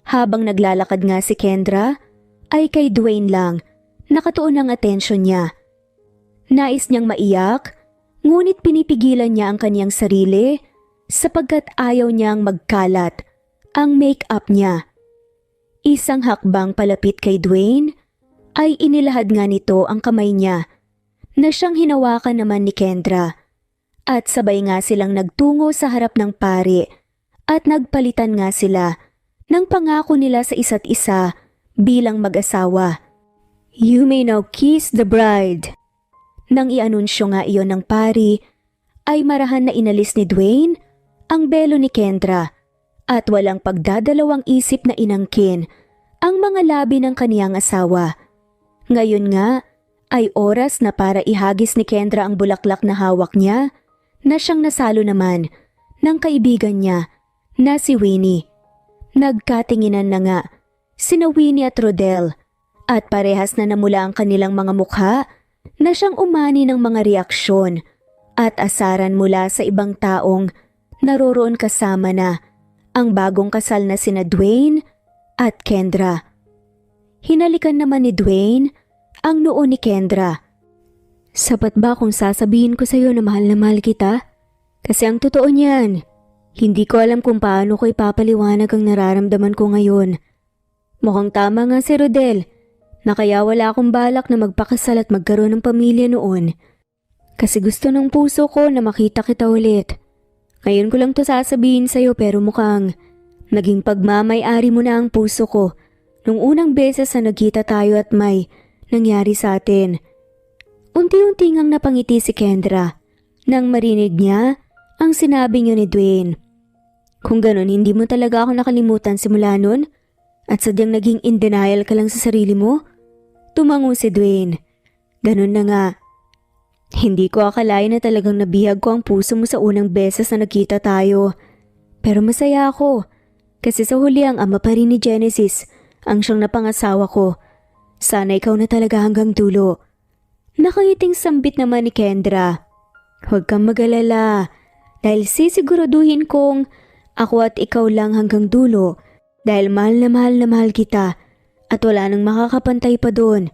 A: Habang naglalakad nga si Kendra, ay kay Dwayne lang nakatuon ang atensyon niya. Nais niyang maiyak, ngunit pinipigilan niya ang kaniyang sarili sapagkat ayaw niyang magkalat ang make-up niya. Isang hakbang palapit kay Dwayne ay inilahad nga nito ang kamay niya na siyang hinawakan naman ni Kendra at sabay nga silang nagtungo sa harap ng pari at nagpalitan nga sila ng pangako nila sa isa't isa bilang mag-asawa. "You may now kiss the bride." Nang i-anunsyo nga iyon ng pari, ay marahan na inalis ni Dwayne ang belo ni Kendra at walang pagdadalawang isip na inangkin ang mga labi ng kaniyang asawa. Ngayon nga ay oras na para ihagis ni Kendra ang bulaklak na hawak niya na siyang nasalo naman ng kaibigan niya na si Winnie. Nagkatinginan na nga sina Winnie at Rodel at parehas na namula ang kanilang mga mukha na siyang umani ng mga reaksyon at asaran mula sa ibang taong naroroon kasama na ang bagong kasal na sina Dwayne at Kendra. Hinalikan naman ni Dwayne ang noo ni Kendra. "Sapat ba kung sasabihin ko sa'yo na mahal kita? Kasi ang totoo niyan, hindi ko alam kung paano ko ipapaliwanag ang nararamdaman ko ngayon. Mukhang tama nga si Rodel na kaya wala akong balak na magpakasal at magkaroon ng pamilya noon. Kasi gusto ng puso ko na makita kita ulit. Ngayon ko lang to sasabihin sa'yo pero mukhang naging pagmamay-ari mo na ang puso ko nung unang beses na nagkita tayo at may nangyari sa atin." Unti-unti ngang napangiti si Kendra nang marinig niya ang sinabi niyo ni Dwayne. "Kung ganun, hindi mo talaga ako nakalimutan simula nun? At sadyang naging in denial ka lang sa sarili mo?" Tumango si Dwayne. "Ganun na nga. Hindi ko akalain na talagang nabihag ko ang puso mo sa unang beses na nagkita tayo. Pero masaya ako kasi sa huli ang ama pa rin ni Genesis ang siyang napangasawa ko. Sana ikaw na talaga hanggang dulo." Nakangiting sambit naman ni Kendra. "Huwag kang mag-alala dahil sisiguraduhin kong ako at ikaw lang hanggang dulo dahil mahal na mahal kita at wala nang makakapantay pa doon."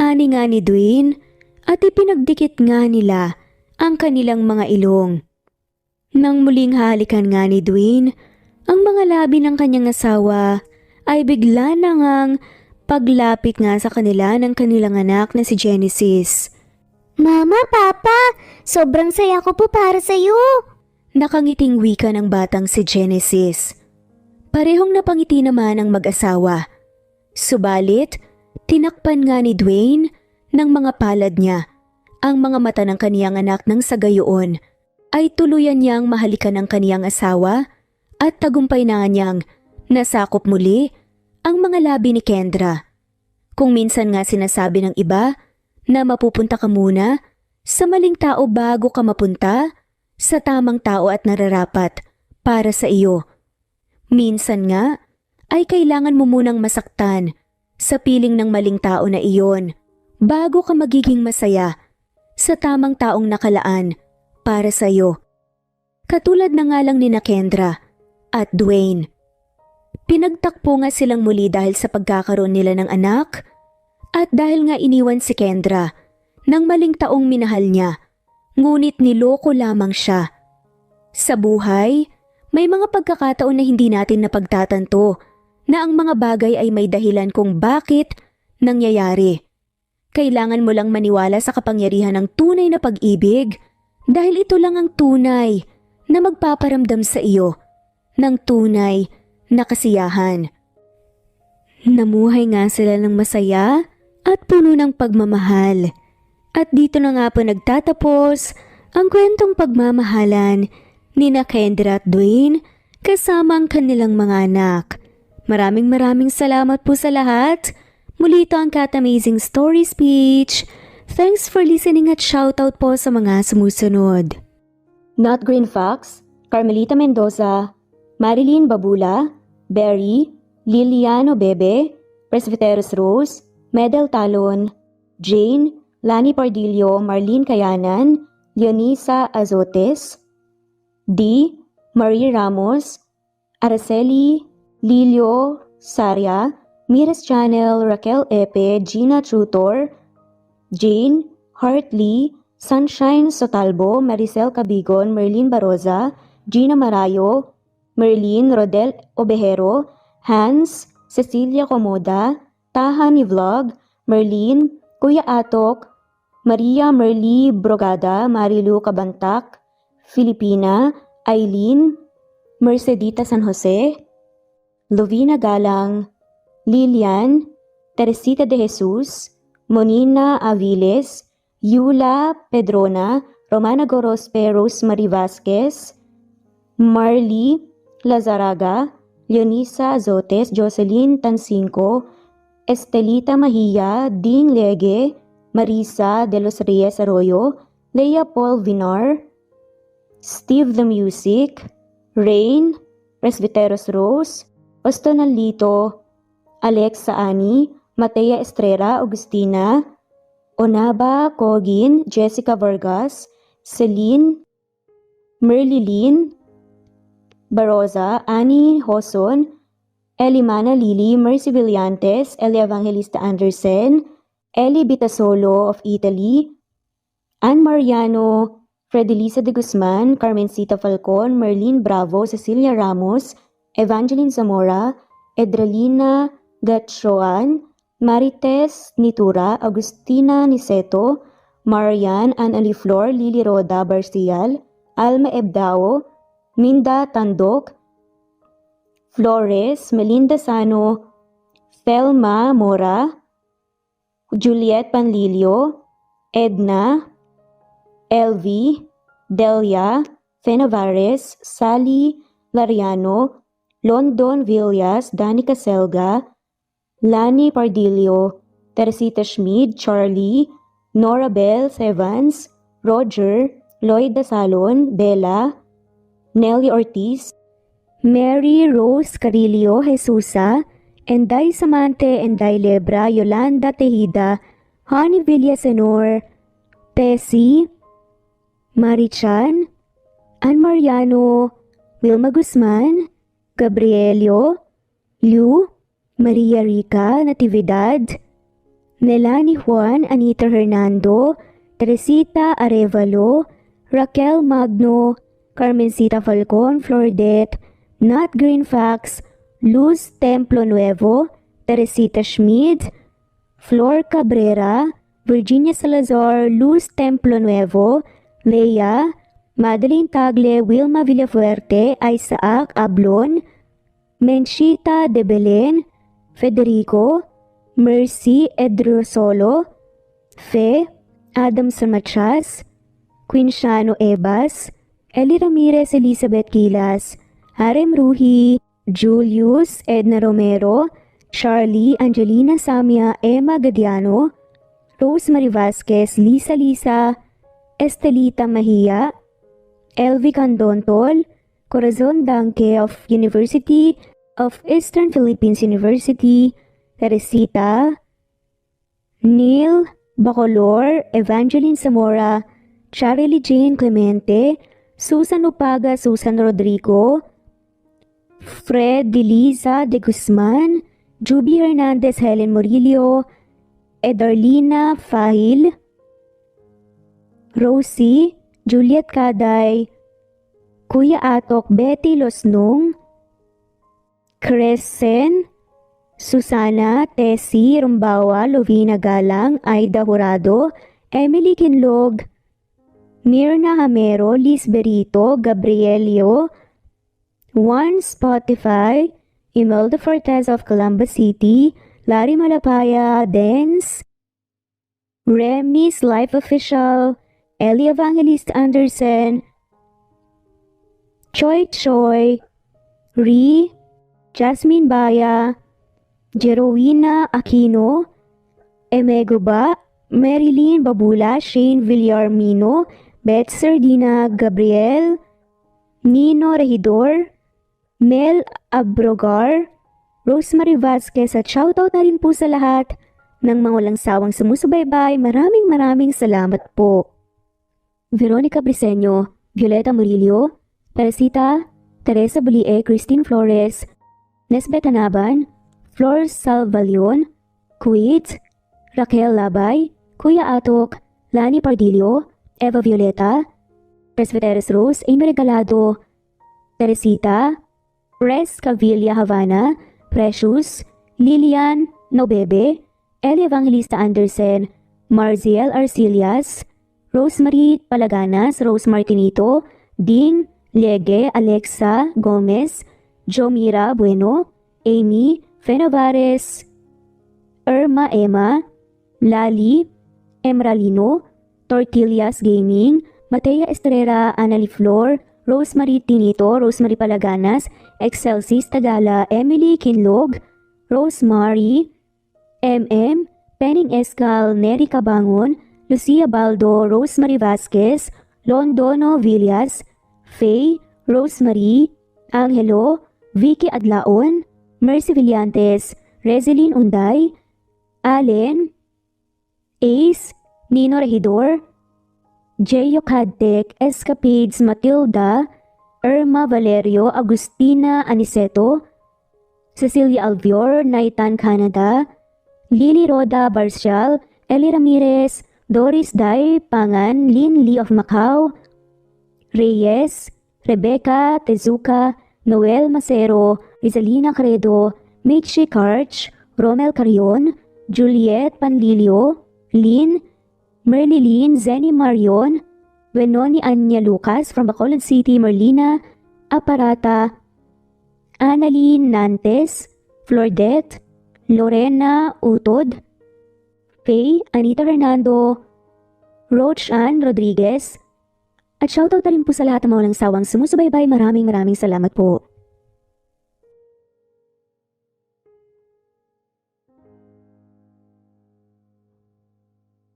A: Ani nga ni Dwayne at ipinagdikit nga nila ang kanilang mga ilong. Nang muling halikan nga ni Dwayne ang mga labi ng kanyang asawa ay bigla na ngang paglapit nga sa kanila ng kanilang anak na si Genesis.
B: Mama, Papa, sobrang saya ko po para sa'yo.
A: Nakangiting wika ng batang si Genesis. Parehong napangiti naman ang mag-asawa. Subalit, tinakpan nga ni Dwayne ng mga palad niya ang mga mata ng kaniyang anak nang sa gayoon ay tuluyan niyang mahalikan ang kaniyang asawa at tagumpay na niyang nasakop muli ang mga labi ni Kendra. Kung minsan nga sinasabi ng iba na mapupunta ka muna sa maling tao bago ka mapunta sa tamang tao at nararapat para sa iyo. Minsan nga ay kailangan mo munang masaktan sa piling ng maling tao na iyon bago ka magiging masaya sa tamang taong nakalaan para sa iyo. Katulad na nga lang ni Kendra at Dwayne. Pinagtakpo nga silang muli dahil sa pagkakaroon nila ng anak at dahil nga iniwan si Kendra ng maling taong minahal niya, ngunit niloko lamang siya. Sa buhay, may mga pagkakataon na hindi natin napagtatanto na ang mga bagay ay may dahilan kung bakit nangyayari. Kailangan mo lang maniwala sa kapangyarihan ng tunay na pag-ibig dahil ito lang ang tunay na magpaparamdam sa iyo ng tunay na kasiyahan. Namuhay nga sila ng masaya at puno ng pagmamahal. At dito na nga po nagtatapos ang kwentong pagmamahalan ni Kendra at Dwayne kasama ang kanilang mga anak. Maraming salamat po sa lahat. Muli ito ang Cat Amazing Story Speech. Thanks for listening at shoutout po sa mga sumusunod. Not Green Fox, Carmelita Mendoza, Marilyn Babula, Berry, Liliano Bebe, Presbyteros Rose, Medel Talon, Jane, Lani Pardillo, Marlene Kayanan, Leonisa Azotes, D. Marie Ramos, Araceli Lilio Saria, Miras Channel, Raquel Epe, Gina Tutor, Jane Hartley, Sunshine Sotalbo, Maricel Cabigon, Merlin Baroza, Gina Marayo, Merlin Rodel Obejero, Hans, Cecilia Comoda, Taha ni Vlog, Merlin, Kuya Atok, Maria Merly Brogada, Marilu Cabantac, Filipina, Eileen, Mercedita San Jose, Lovina Galang, Lilian, Teresita de Jesus, Monina Aviles, Yula Pedrona, Romana Gorospe, Rosemary Vasquez, Marley Lazaraga, Leonisa Azotes, Jocelyn Tancinco, Estelita Mahia, Ding Lege, Marisa de los Reyes Arroyo, Leia Paul Vinar, Steve the Music, Rain, Presbyteros Rose, Ostonalito, Alexa Ani, Matea Estrera, Agustina, Onaba Cogin, Jessica Vargas, Celine, Merlilin, Baroza, Annie Hoson, Elimana Lili, Mercy Villantes, Elia Evangelista Anderson, Eli Bitasolo of Italy, Ann Mariano, Fredelisa de Guzman, Carmencita Falcon, Merlin Bravo, Cecilia Ramos, Evangeline Zamora, Edralina Gatchoan, Marites Nitura, Agustina Niceto, Marian, Ann Aliflor, Lily Roda Barcial, Alma Ebdao, Minda Tandok, Flores, Melinda Sano, Thelma Mora, Juliet Panlilio, Edna, Elvie, Delia, Fenavares, Sally Lariano, London Villas, Danica Selga, Lani Pardillo, Teresita Schmid, Charlie, Nora Bell Evans, Roger, Lloyd Dasalon, Bella, Nelly Ortiz, Mary Rose Carillo Jesusa, Enday Samante, Enday Lebra, Yolanda Tejida, Honey Villasenor, Tessie, Marichan, Ann Mariano, Wilma Guzman, Gabrielio, Liu, Maria Rica Natividad, Nelani Juan, Anita Hernando, Teresita Arevalo, Raquel Magno, Carmencita Falcon, Flordet, Nat Greenfax, Luz Templo Nuevo, Teresita Schmid, Flor Cabrera, Virginia Salazar, Luz Templo Nuevo, Leia, Madeline Tagle, Wilma Villafuerte, Isaac Ablon, Menchita de Belen, Federico, Mercy Edrosolo, Fe, Adamson Machas, Quinciano Ebas, Eli Ramirez Elizabeth Gilas, Harem Ruhi, Julius Edna Romero, Charlie Angelina Samia, Emma Gadiano, Rosemary Vasquez, Lisa, Estelita Mahia, Elvi Candontol, Corazon Danke of University of Eastern Philippines University, Teresita, Neil Bacolor, Evangeline Zamora, Charlie Jane Clemente, Susan Upaga, Susan Rodrigo, Fred Deliza de Guzman, Juby Hernandez, Helen Murillo, Edarlina Fahil, Rosie, Juliet Kaday, Kuya Atok, Betty Losnong, Crescen, Susana, Tessie, Rumbawa, Lovina Galang, Aida Jurado, Emily Kinlog, Mirna Hamero, Liz Berito, Gabrielio, Juan Spotify, Imelda Fortes of Columbus City, Larry Malapaya, Dance, Remy's Life Official, Ellie Evangelist Anderson, Choi, Ree, Jasmine Baya, Jerowina Aquino, Emeguba, Marilyn Babula, Shane Villarmino, Beth Sardina, Gabriel, Nino Regidor, Mel Abrogar, Rosemary Vasquez at shoutout na rin po sa lahat ng mga walang sawang sumusubaybay. Maraming salamat po. Veronica Briseño, Violeta Murillo, Teresita, Teresa Bulie, Christine Flores, Nesbeth Anaban, Flor Salvalion, Kuwait, Raquel Labay, Kuya Atok, Lani Pardillo, Eva Violeta, Presbyteres Rose, Amy Regalado, Teresita, Res Cavilla Havana, Precious, Lilian Nobebe, Eli Evangelista Anderson, Marziel Arcilias, Rosemary Palaganas, Rose Martinito, Ding Liege, Alexa Gomez, Jomira Bueno, Amy Fenavares, Irma Emma, Lali Emralino, Tortillas Gaming, Matea Estrera, Anali Flor, Rosemary Tinito, Rosemary Palaganas, Excelsis Tagala, Emily Kinlog, Rosemary, MM, Penning Escal, Neri Cabangon, Lucia Baldo, Rosemary Vasquez, Londono Villas, Faye, Rosemary, Angelo, Vicky Adlaon, Mercy Villantes, Rezeline Unday, Allen, Ace, Nino Regidor, Jeyo Cadtec, Escapades Matilda, Irma Valerio, Agustina Aniceto, Cecilia Alvior, Naitan Canada, Lily Roda Barcial, Eli Ramirez, Doris Day Pangan, Lynn Lee of Macau, Reyes, Rebecca Tezuka, Noel Macero, Rizalina Credo, Mitchie Karch, Romel Carion, Juliet Panlilio, Lynn, Merlilyn Zenny Marion, Wenoni Anya Lucas from Bacolod City, Merlina Aparata, Annalyn Nantes, Flordette, Lorena Utod, Faye, Anita Hernando, Roach Ann Rodriguez, at shoutout na rin po sa lahat ng mga walang sawang sumusubaybay. Maraming salamat po.